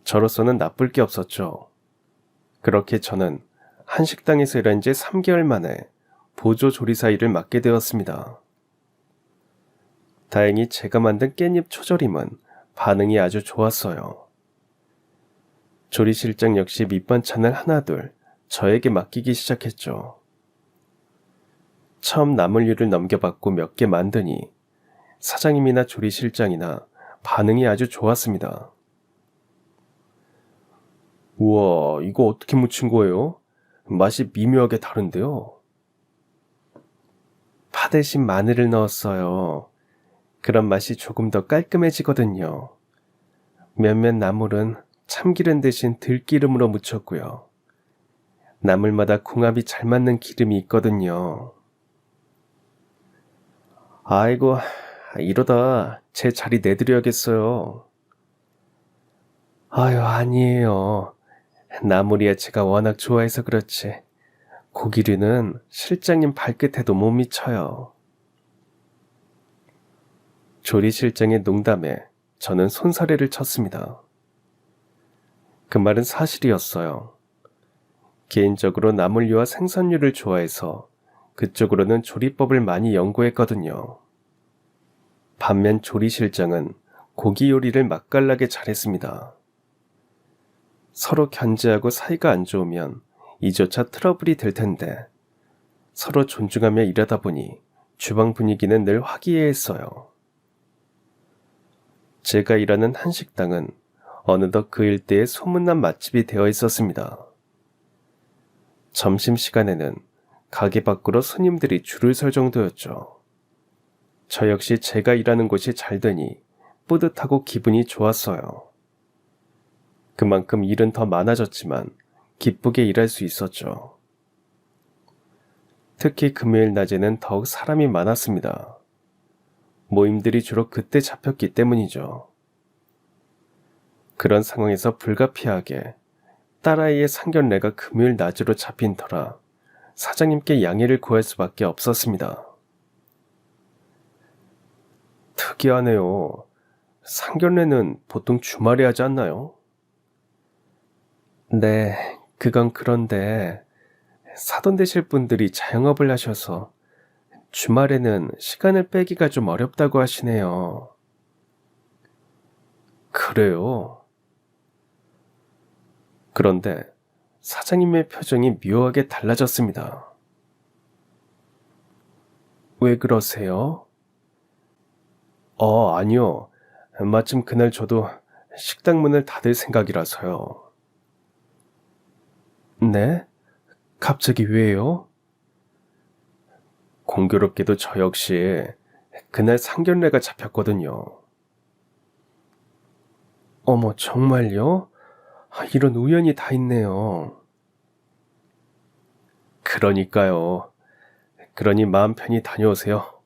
저로서는 나쁠 게 없었죠. 그렇게 저는 한식당에서 일한 지 3개월 만에 보조 조리사 일을 맡게 되었습니다. 다행히 제가 만든 깻잎 초절임은 반응이 아주 좋았어요. 조리실장 역시 밑반찬을 하나둘 저에게 맡기기 시작했죠. 처음 나물 일을 넘겨받고 몇 개 만드니 사장님이나 조리실장이나 반응이 아주 좋았습니다. 우와, 이거 어떻게 무친 거예요? 맛이 미묘하게 다른데요. 파 대신 마늘을 넣었어요. 그런 맛이 조금 더 깔끔해지거든요. 몇몇 나물은 참기름 대신 들기름으로 무쳤고요. 나물마다 궁합이 잘 맞는 기름이 있거든요. 아이고, 이러다 제 자리 내드려야겠어요. 아유, 아니에요. 나물이야 제가 워낙 좋아해서 그렇지. 고기류는 실장님 발끝에도 못 미쳐요. 조리 실장의 농담에 저는 손사래를 쳤습니다. 그 말은 사실이었어요. 개인적으로 나물류와 생선류를 좋아해서 그쪽으로는 조리법을 많이 연구했거든요. 반면 조리 실장은 고기 요리를 맛깔나게 잘했습니다. 서로 견제하고 사이가 안 좋으면 이조차 트러블이 될 텐데 서로 존중하며 일하다 보니 주방 분위기는 늘 화기애애했어요. 제가 일하는 한식당은 어느덧 그 일대에 소문난 맛집이 되어 있었습니다. 점심시간에는 가게 밖으로 손님들이 줄을 설 정도였죠. 저 역시 제가 일하는 곳이 잘 되니 뿌듯하고 기분이 좋았어요. 그만큼 일은 더 많아졌지만 기쁘게 일할 수 있었죠. 특히 금요일 낮에는 더욱 사람이 많았습니다. 모임들이 주로 그때 잡혔기 때문이죠. 그런 상황에서 불가피하게 딸아이의 상견례가 금요일 낮으로 잡힌 터라 사장님께 양해를 구할 수밖에 없었습니다. 특이하네요. 상견례는 보통 주말에 하지 않나요? 네, 그건 그런데 사돈 되실 분들이 자영업을 하셔서 주말에는 시간을 빼기가 좀 어렵다고 하시네요. 그래요? 그런데 사장님의 표정이 묘하게 달라졌습니다. 왜 그러세요? 아니요. 마침 그날 저도 식당 문을 닫을 생각이라서요. 네? 갑자기 왜요? 공교롭게도 저 역시 그날 상견례가 잡혔거든요. 어머, 정말요? 이런 우연이 다 있네요. 그러니까요. 그러니 마음 편히 다녀오세요.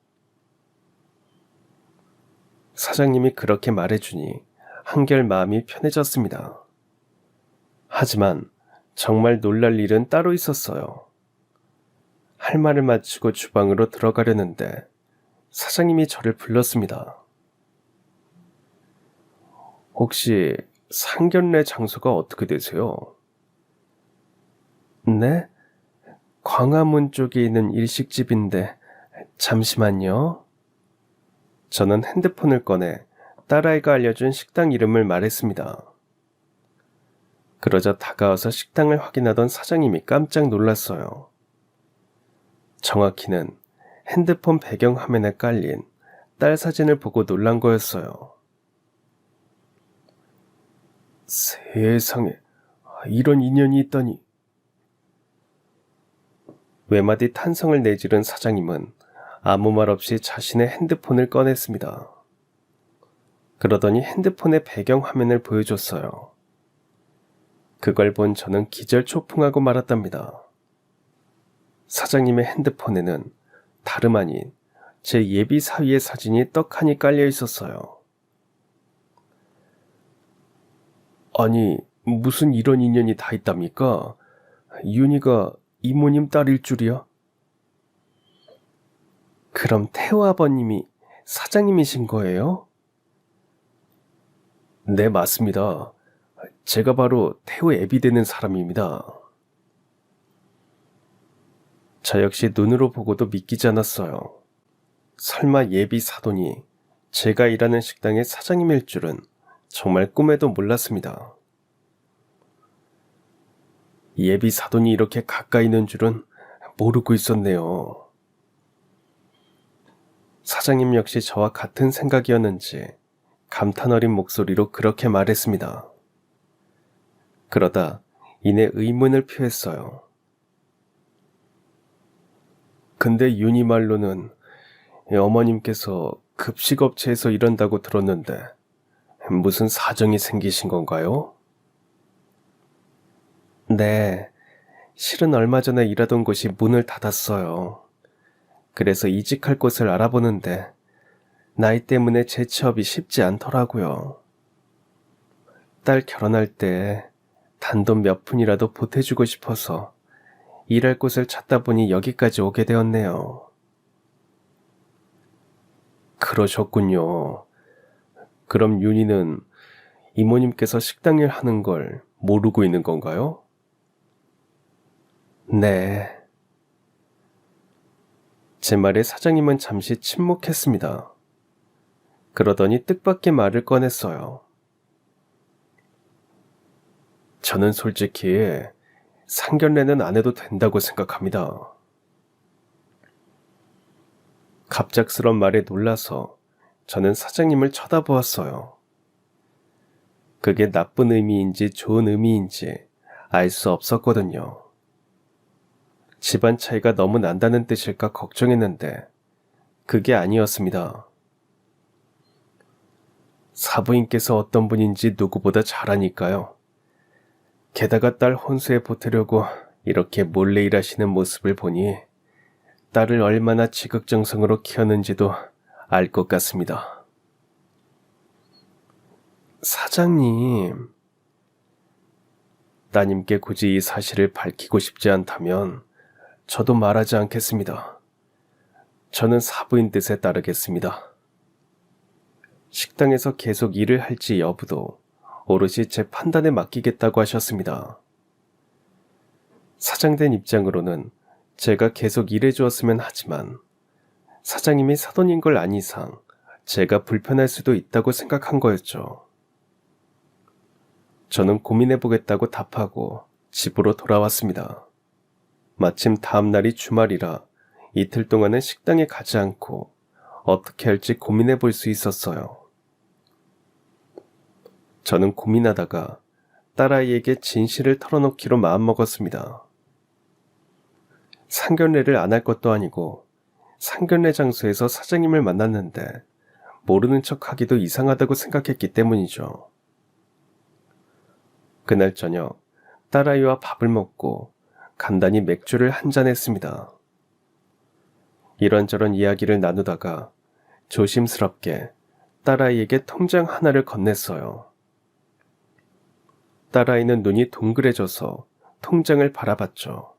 사장님이 그렇게 말해주니 한결 마음이 편해졌습니다. 하지만 정말 놀랄 일은 따로 있었어요. 할 말을 마치고 주방으로 들어가려는데 사장님이 저를 불렀습니다. 혹시 상견례 장소가 어떻게 되세요? 네? 광화문 쪽에 있는 일식집인데 잠시만요. 저는 핸드폰을 꺼내 딸아이가 알려준 식당 이름을 말했습니다. 그러자 다가와서 식당을 확인하던 사장님이 깜짝 놀랐어요. 정확히는 핸드폰 배경 화면에 깔린 딸 사진을 보고 놀란 거였어요. 세상에, 이런 인연이 있다니. 외마디 탄성을 내지른 사장님은 아무 말 없이 자신의 핸드폰을 꺼냈습니다. 그러더니 핸드폰의 배경 화면을 보여줬어요. 그걸 본 저는 기절초풍하고 말았답니다. 사장님의 핸드폰에는 다름 아닌 제 예비 사위의 사진이 떡하니 깔려 있었어요. 아니, 무슨 이런 인연이 다 있답니까? 윤희가 이모님 딸일 줄이야? 그럼 태호 아버님이 사장님이신 거예요? 네, 맞습니다. 제가 바로 태호의 애비 되는 사람입니다. 저 역시 눈으로 보고도 믿기지 않았어요. 설마 예비 사돈이 제가 일하는 식당의 사장님일 줄은 정말 꿈에도 몰랐습니다. 예비 사돈이 이렇게 가까이 있는 줄은 모르고 있었네요. 사장님 역시 저와 같은 생각이었는지 감탄 어린 목소리로 그렇게 말했습니다. 그러다 이내 의문을 표했어요. 근데 윤희 말로는 어머님께서 급식업체에서 일한다고 들었는데 무슨 사정이 생기신 건가요? 네, 실은 얼마 전에 일하던 곳이 문을 닫았어요. 그래서 이직할 곳을 알아보는데 나이 때문에 재취업이 쉽지 않더라고요. 딸 결혼할 때 단돈 몇 푼이라도 보태주고 싶어서 일할 곳을 찾다 보니 여기까지 오게 되었네요. 그러셨군요. 그럼 윤희는 이모님께서 식당 일 하는 걸 모르고 있는 건가요? 네. 제 말에 사장님은 잠시 침묵했습니다. 그러더니 뜻밖의 말을 꺼냈어요. 저는 솔직히 상견례는 안 해도 된다고 생각합니다. 갑작스런 말에 놀라서 저는 사장님을 쳐다보았어요. 그게 나쁜 의미인지 좋은 의미인지 알 수 없었거든요. 집안 차이가 너무 난다는 뜻일까 걱정했는데 그게 아니었습니다. 사부인께서 어떤 분인지 누구보다 잘 아니까요. 게다가 딸 혼수에 보태려고 이렇게 몰래 일하시는 모습을 보니 딸을 얼마나 지극정성으로 키웠는지도 알 것 같습니다. 사장님, 따님께 굳이 이 사실을 밝히고 싶지 않다면 저도 말하지 않겠습니다. 저는 사부인 뜻에 따르겠습니다. 식당에서 계속 일을 할지 여부도 오롯이 제 판단에 맡기겠다고 하셨습니다. 사장된 입장으로는 제가 계속 일해주었으면 하지만 사장님이 사돈인 걸 안 이상 제가 불편할 수도 있다고 생각한 거였죠. 저는 고민해보겠다고 답하고 집으로 돌아왔습니다. 마침 다음 날이 주말이라 이틀 동안은 식당에 가지 않고 어떻게 할지 고민해볼 수 있었어요. 저는 고민하다가 딸아이에게 진실을 털어놓기로 마음먹었습니다. 상견례를 안 할 것도 아니고 상견례 장소에서 사장님을 만났는데 모르는 척하기도 이상하다고 생각했기 때문이죠. 그날 저녁 딸아이와 밥을 먹고 간단히 맥주를 한잔 했습니다. 이런저런 이야기를 나누다가 조심스럽게 딸아이에게 통장 하나를 건넸어요. 딸아이는 눈이 동그래져서 통장을 바라봤죠.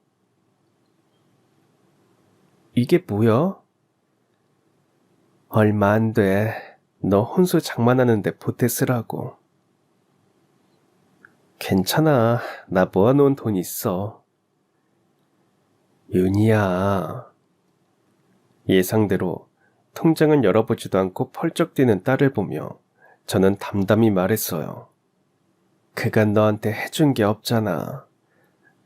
이게 뭐야? 얼마 안 돼. 너 혼수 장만하는데 보태 쓰라고. 괜찮아. 나 모아놓은 돈 있어. 윤희야. 예상대로 통장은 열어보지도 않고 펄쩍 뛰는 딸을 보며 저는 담담히 말했어요. 그간 너한테 해준 게 없잖아.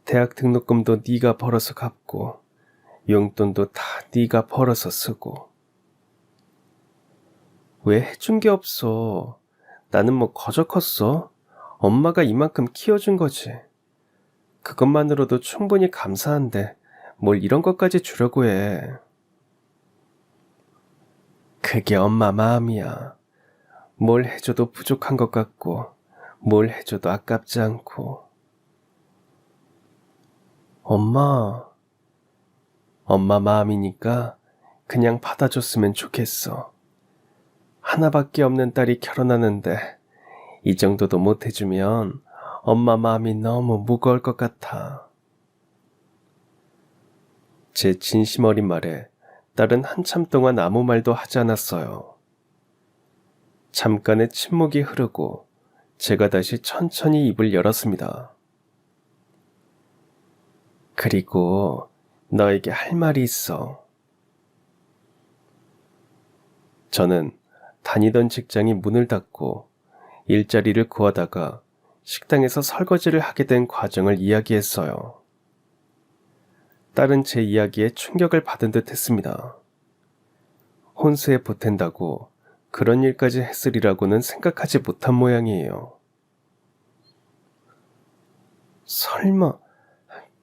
대학 등록금도 네가 벌어서 갚고 용돈도 다 네가 벌어서 쓰고. 왜 해준 게 없어? 나는 뭐 거저 컸어? 엄마가 이만큼 키워준 거지. 그것만으로도 충분히 감사한데 뭘 이런 것까지 주려고 해. 그게 엄마 마음이야. 뭘 해줘도 부족한 것 같고 뭘 해줘도 아깝지 않고. 엄마 마음이니까 그냥 받아줬으면 좋겠어. 하나밖에 없는 딸이 결혼하는데 이 정도도 못 해주면 엄마 마음이 너무 무거울 것 같아. 제 진심 어린 말에 딸은 한참 동안 아무 말도 하지 않았어요. 잠깐의 침묵이 흐르고 제가 다시 천천히 입을 열었습니다. 그리고 너에게 할 말이 있어. 저는 다니던 직장이 문을 닫고 일자리를 구하다가 식당에서 설거지를 하게 된 과정을 이야기했어요. 딸은 제 이야기에 충격을 받은 듯 했습니다. 혼수에 보탠다고 그런 일까지 했으리라고는 생각하지 못한 모양이에요. 설마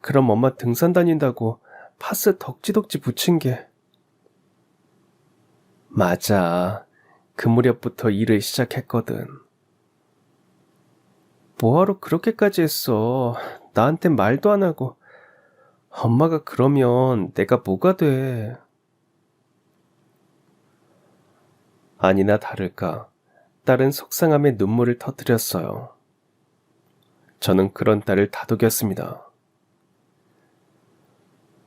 그럼 엄마 등산 다닌다고 파스 덕지덕지 붙인 게. 맞아. 그 무렵부터 일을 시작했거든. 뭐하러 그렇게까지 했어. 나한텐 말도 안 하고. 엄마가 그러면 내가 뭐가 돼? 아니나 다를까 딸은 속상함에 눈물을 터뜨렸어요. 저는 그런 딸을 다독였습니다.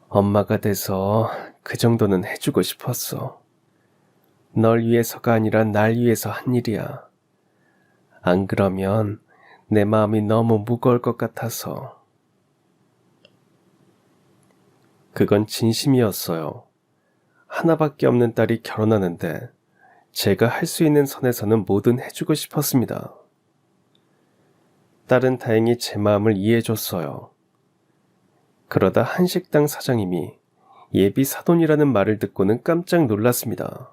엄마가 돼서 그 정도는 해주고 싶었어. 널 위해서가 아니라 날 위해서 한 일이야. 안 그러면 내 마음이 너무 무거울 것 같아서. 그건 진심이었어요. 하나밖에 없는 딸이 결혼하는데 제가 할 수 있는 선에서는 뭐든 해주고 싶었습니다. 딸은 다행히 제 마음을 이해해줬어요. 그러다 한식당 사장님이 예비 사돈이라는 말을 듣고는 깜짝 놀랐습니다.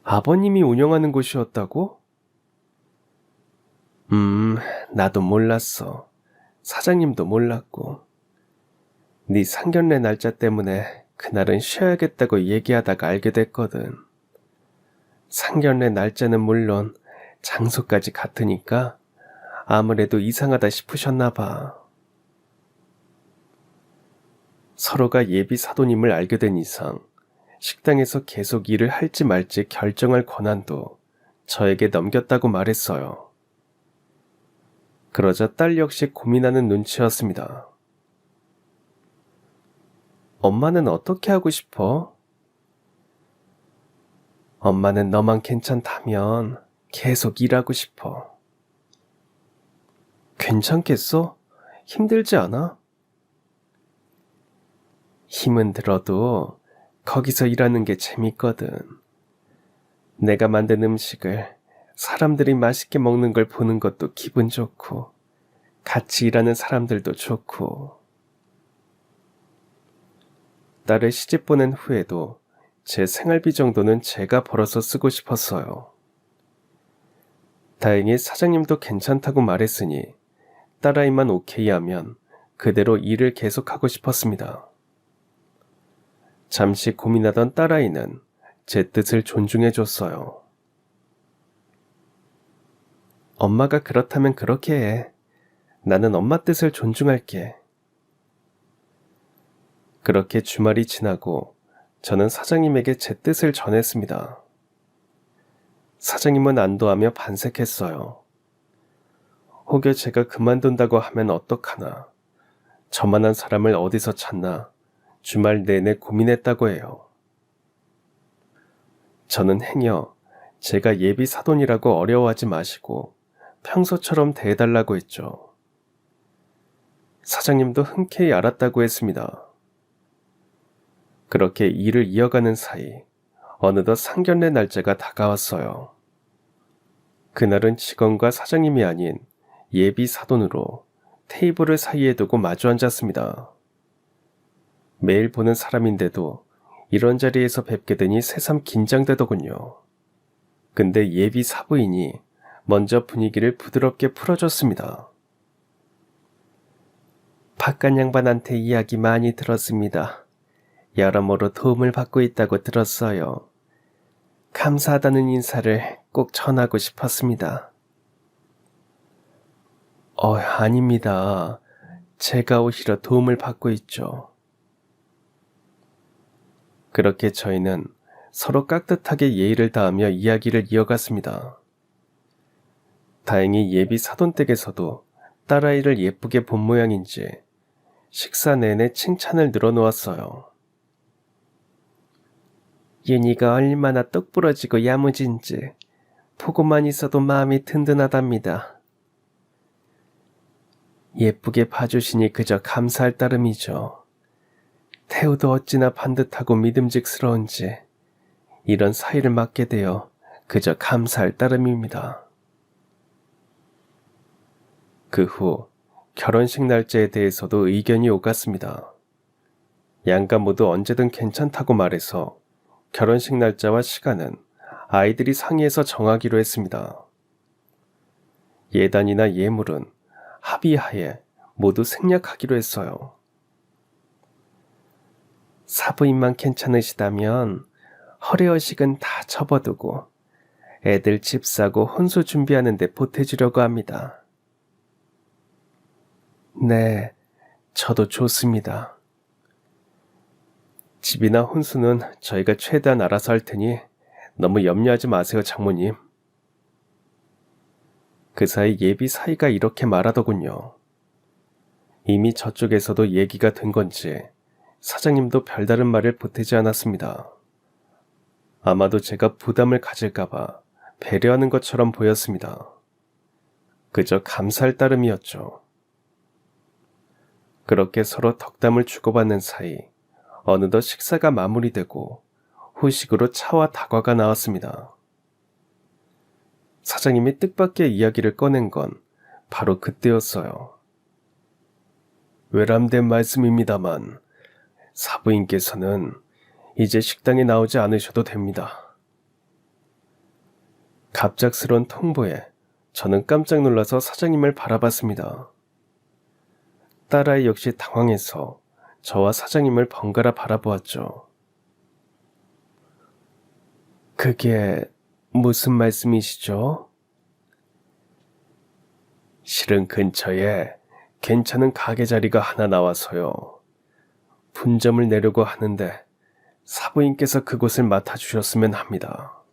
아버님이 운영하는 곳이었다고? 나도 몰랐어. 사장님도 몰랐고. 네 상견례 날짜 때문에 그날은 쉬어야겠다고 얘기하다가 알게 됐거든. 상견례 날짜는 물론 장소까지 같으니까 아무래도 이상하다 싶으셨나 봐. 서로가 예비 사돈임을 알게 된 이상 식당에서 계속 일을 할지 말지 결정할 권한도 저에게 넘겼다고 말했어요. 그러자 딸 역시 고민하는 눈치였습니다. 엄마는 어떻게 하고 싶어? 엄마는 너만 괜찮다면 계속 일하고 싶어. 괜찮겠어? 힘들지 않아? 힘은 들어도 거기서 일하는 게 재밌거든. 내가 만든 음식을 사람들이 맛있게 먹는 걸 보는 것도 기분 좋고, 같이 일하는 사람들도 좋고. 딸을 시집 보낸 후에도 제 생활비 정도는 제가 벌어서 쓰고 싶었어요. 다행히 사장님도 괜찮다고 말했으니 딸아이만 오케이 하면 그대로 일을 계속하고 싶었습니다. 잠시 고민하던 딸아이는 제 뜻을 존중해줬어요. 엄마가 그렇다면 그렇게 해. 나는 엄마 뜻을 존중할게. 그렇게 주말이 지나고 저는 사장님에게 제 뜻을 전했습니다. 사장님은 안도하며 반색했어요. 혹여 제가 그만둔다고 하면 어떡하나. 저만한 사람을 어디서 찾나 주말 내내 고민했다고 해요. 저는 행여 제가 예비 사돈이라고 어려워하지 마시고 평소처럼 대해달라고 했죠. 사장님도 흔쾌히 알았다고 했습니다. 그렇게 일을 이어가는 사이 어느덧 상견례 날짜가 다가왔어요. 그날은 직원과 사장님이 아닌 예비 사돈으로 테이블을 사이에 두고 마주 앉았습니다. 매일 보는 사람인데도 이런 자리에서 뵙게 되니 새삼 긴장되더군요. 근데 예비 사부인이 먼저 분위기를 부드럽게 풀어줬습니다. 바깥 양반한테 이야기 많이 들었습니다. 여러모로 도움을 받고 있다고 들었어요. 감사하다는 인사를 꼭 전하고 싶었습니다. 아닙니다. 제가 오히려 도움을 받고 있죠. 그렇게 저희는 서로 깍듯하게 예의를 다하며 이야기를 이어갔습니다. 다행히 예비 사돈댁에서도 딸아이를 예쁘게 본 모양인지 식사 내내 칭찬을 늘어놓았어요. 윤희가 얼마나 똑부러지고 야무진지 보고만 있어도 마음이 든든하답니다. 예쁘게 봐주시니 그저 감사할 따름이죠. 태우도 어찌나 반듯하고 믿음직스러운지 이런 사이를 맡게 되어 그저 감사할 따름입니다. 그 후 결혼식 날짜에 대해서도 의견이 오갔습니다. 양가 모두 언제든 괜찮다고 말해서 결혼식 날짜와 시간은 아이들이 상의해서 정하기로 했습니다. 예단이나 예물은 합의하에 모두 생략하기로 했어요. 사부인만 괜찮으시다면 허례허식은 다 접어두고 애들 집 사고 혼수 준비하는 데 보태주려고 합니다. 네, 저도 좋습니다. 집이나 혼수는 저희가 최대한 알아서 할 테니 너무 염려하지 마세요, 장모님. 그 사이 예비 사이가 이렇게 말하더군요. 이미 저쪽에서도 얘기가 된 건지 사장님도 별다른 말을 보태지 않았습니다. 아마도 제가 부담을 가질까봐 배려하는 것처럼 보였습니다. 그저 감사할 따름이었죠. 그렇게 서로 덕담을 주고받는 사이 어느덧 식사가 마무리되고 후식으로 차와 다과가 나왔습니다. 사장님이 뜻밖의 이야기를 꺼낸 건 바로 그때였어요. 외람된 말씀입니다만 사부인께서는 이제 식당에 나오지 않으셔도 됩니다. 갑작스러운 통보에 저는 깜짝 놀라서 사장님을 바라봤습니다. 딸아이 역시 당황해서 저와 사장님을 번갈아 바라보았죠. 그게 무슨 말씀이시죠? 실은 근처에 괜찮은 가게 자리가 하나 나와서요. 분점을 내려고 하는데 사부인께서 그곳을 맡아주셨으면 합니다.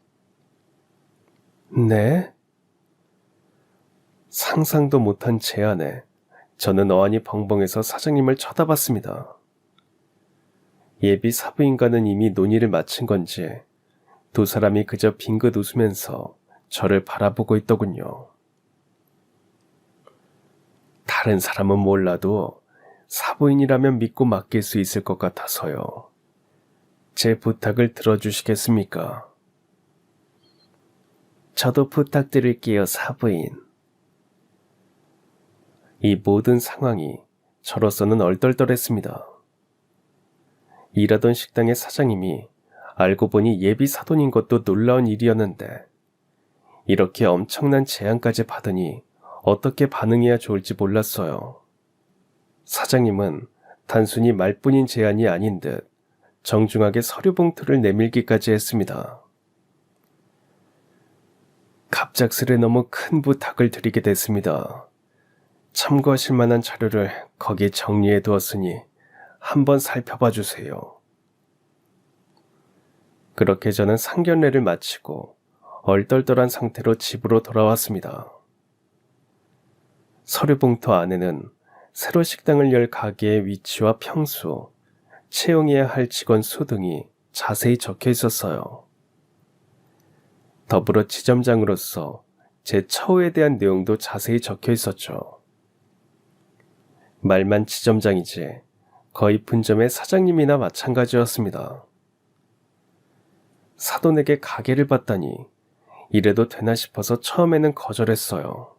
네? 상상도 못한 제안에 저는 어안이 벙벙해서 사장님을 쳐다봤습니다. 예비 사부인과는 이미 논의를 마친 건지 두 사람이 그저 빙긋 웃으면서 저를 바라보고 있더군요. 다른 사람은 몰라도 사부인이라면 믿고 맡길 수 있을 것 같아서요. 제 부탁을 들어주시겠습니까? 저도 부탁드릴게요, 사부인. 이 모든 상황이 저로서는 얼떨떨했습니다. 일하던 식당의 사장님이 알고 보니 예비 사돈인 것도 놀라운 일이었는데 이렇게 엄청난 제안까지 받으니 어떻게 반응해야 좋을지 몰랐어요. 사장님은 단순히 말뿐인 제안이 아닌 듯 정중하게 서류 봉투를 내밀기까지 했습니다. 갑작스레 너무 큰 부탁을 드리게 됐습니다. 참고하실 만한 자료를 거기에 정리해 두었으니 한번 살펴봐 주세요. 그렇게 저는 상견례를 마치고 얼떨떨한 상태로 집으로 돌아왔습니다. 서류 봉투 안에는 새로 식당을 열 가게의 위치와 평수, 채용해야 할 직원 수 등이 자세히 적혀 있었어요. 더불어 지점장으로서 제 처우에 대한 내용도 자세히 적혀 있었죠. 말만 지점장이지 거의 분점의 사장님이나 마찬가지였습니다. 사돈에게 가게를 받다니 이래도 되나 싶어서 처음에는 거절했어요.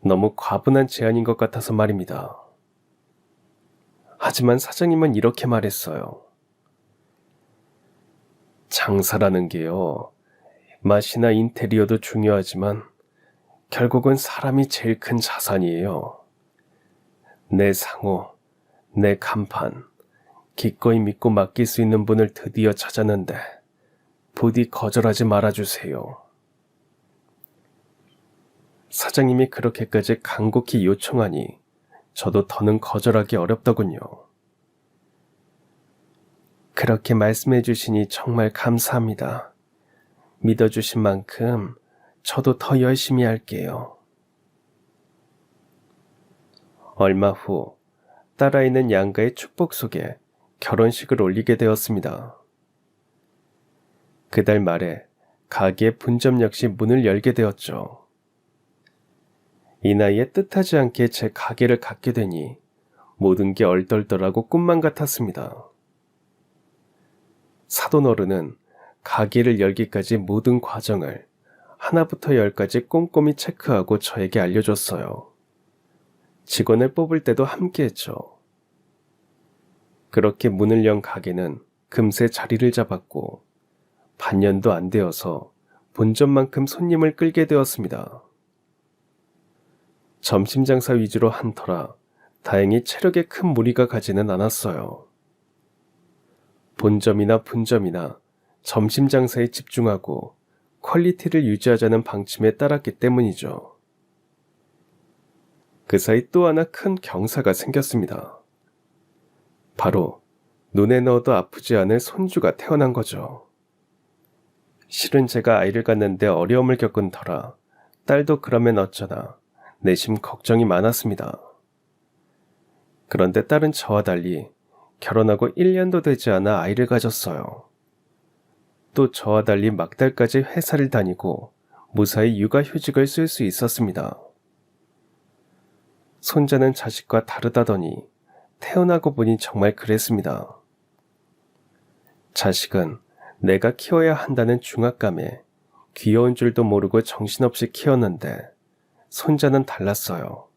너무 과분한 제안인 것 같아서 말입니다. 하지만 사장님은 이렇게 말했어요. 장사라는 게요, 맛이나 인테리어도 중요하지만 결국은 사람이 제일 큰 자산이에요. 내 상호, 내 간판, 기꺼이 믿고 맡길 수 있는 분을 드디어 찾았는데 부디 거절하지 말아주세요. 사장님이 그렇게까지 간곡히 요청하니 저도 더는 거절하기 어렵더군요. 그렇게 말씀해 주시니 정말 감사합니다. 믿어주신 만큼 저도 더 열심히 할게요. 얼마 후 딸아이는 양가의 축복 속에 결혼식을 올리게 되었습니다. 그달 말에 가게의 분점 역시 문을 열게 되었죠. 이 나이에 뜻하지 않게 제 가게를 갖게 되니 모든 게 얼떨떨하고 꿈만 같았습니다. 사돈 어른은 가게를 열기까지 모든 과정을 하나부터 열까지 꼼꼼히 체크하고 저에게 알려줬어요. 직원을 뽑을 때도 함께 했죠. 그렇게 문을 연 가게는 금세 자리를 잡았고 반년도 안 되어서 본점만큼 손님을 끌게 되었습니다. 점심 장사 위주로 한 터라 다행히 체력에 큰 무리가 가지는 않았어요. 본점이나 분점이나 점심 장사에 집중하고 퀄리티를 유지하자는 방침에 따랐기 때문이죠. 그 사이 또 하나 큰 경사가 생겼습니다. 바로 눈에 넣어도 아프지 않을 손주가 태어난 거죠. 실은 제가 아이를 갖는데 어려움을 겪은 터라 딸도 그러면 어쩌나 내심 걱정이 많았습니다. 그런데 딸은 저와 달리 결혼하고 1년도 되지 않아 아이를 가졌어요. 또 저와 달리 막달까지 회사를 다니고 무사히 육아휴직을 쓸 수 있었습니다. 손자는 자식과 다르다더니 태어나고 보니 정말 그랬습니다. 자식은 내가 키워야 한다는 중압감에 귀여운 줄도 모르고 정신없이 키웠는데 손자는 달랐어요.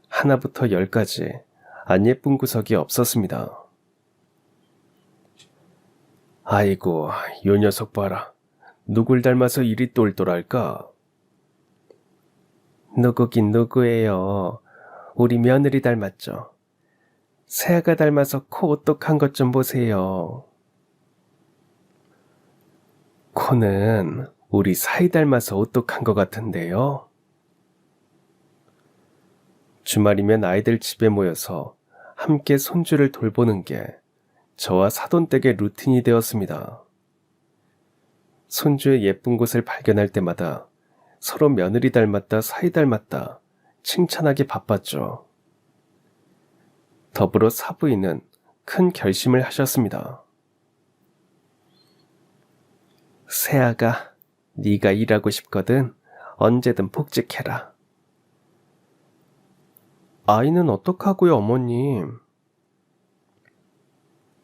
하나부터 10까지 안 예쁜 구석이 없었습니다. 아이고, 요 녀석 봐라. 누굴 닮아서 이리 똘똘할까? 누구긴 누구예요. 우리 며느리 닮았죠. 새아가 닮아서 코 오똑한 것 좀 보세요. 코는 우리 사이 닮아서 오똑한 것 같은데요. 주말이면 아이들 집에 모여서 함께 손주를 돌보는 게 저와 사돈댁의 루틴이 되었습니다. 손주의 예쁜 곳을 발견할 때마다 서로 며느리 닮았다, 사이 닮았다 칭찬하기 바빴죠. 더불어 사부인은 큰 결심을 하셨습니다. 새아가, 네가 일하고 싶거든 언제든 복직해라. 아이는 어떡하고요, 어머님?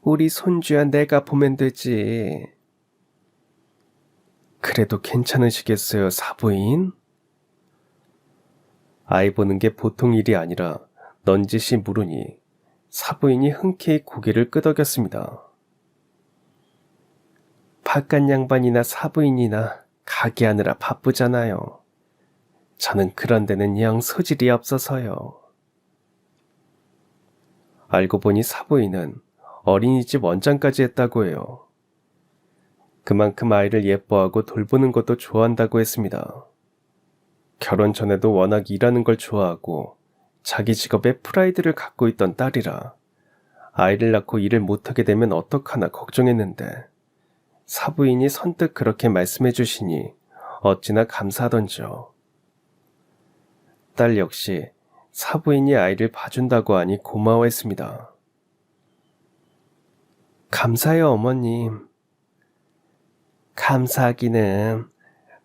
우리 손주야 내가 보면 되지. 그래도 괜찮으시겠어요, 사부인? 아이 보는 게 보통 일이 아니라 넌지시 물으니 사부인이 흔쾌히 고개를 끄덕였습니다. 바깥 양반이나 사부인이나 가게 하느라 바쁘잖아요. 저는 그런 데는 영 소질이 없어서요. 알고 보니 사부인은 어린이집 원장까지 했다고 해요. 그만큼 아이를 예뻐하고 돌보는 것도 좋아한다고 했습니다. 결혼 전에도 워낙 일하는 걸 좋아하고 자기 직업에 프라이드를 갖고 있던 딸이라 아이를 낳고 일을 못하게 되면 어떡하나 걱정했는데 사부인이 선뜻 그렇게 말씀해 주시니 어찌나 감사하던지요. 딸 역시 사부인이 아이를 봐준다고 하니 고마워했습니다. 감사해요, 어머님. 감사하기는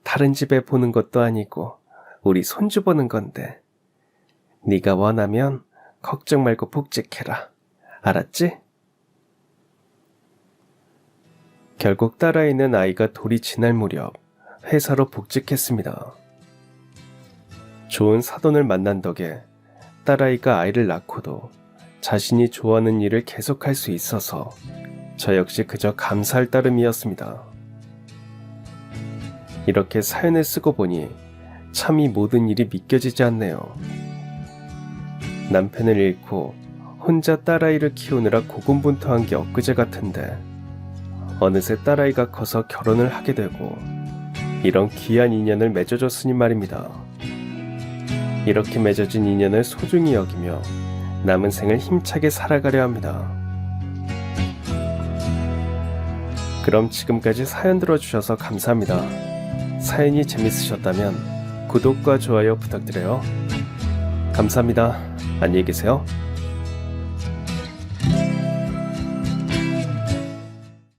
다른 집에 보는 것도 아니고 우리 손주 보는 건데 네가 원하면 걱정 말고 복직해라. 알았지? 결국 딸아이는 아이가 돌이 지날 무렵 회사로 복직했습니다. 좋은 사돈을 만난 덕에 딸아이가 아이를 낳고도 자신이 좋아하는 일을 계속할 수 있어서 저 역시 그저 감사할 따름이었습니다. 이렇게 사연을 쓰고 보니 참 이 모든 일이 믿겨지지 않네요. 남편을 잃고 혼자 딸아이를 키우느라 고군분투한 게 엊그제 같은데 어느새 딸아이가 커서 결혼을 하게 되고 이런 귀한 인연을 맺어줬으니 말입니다. 이렇게 맺어진 인연을 소중히 여기며 남은 생을 힘차게 살아가려 합니다. 그럼 지금까지 사연 들어주셔서 감사합니다. 사연이 재밌으셨다면 구독과 좋아요 부탁드려요. 감사합니다. 안녕히 계세요.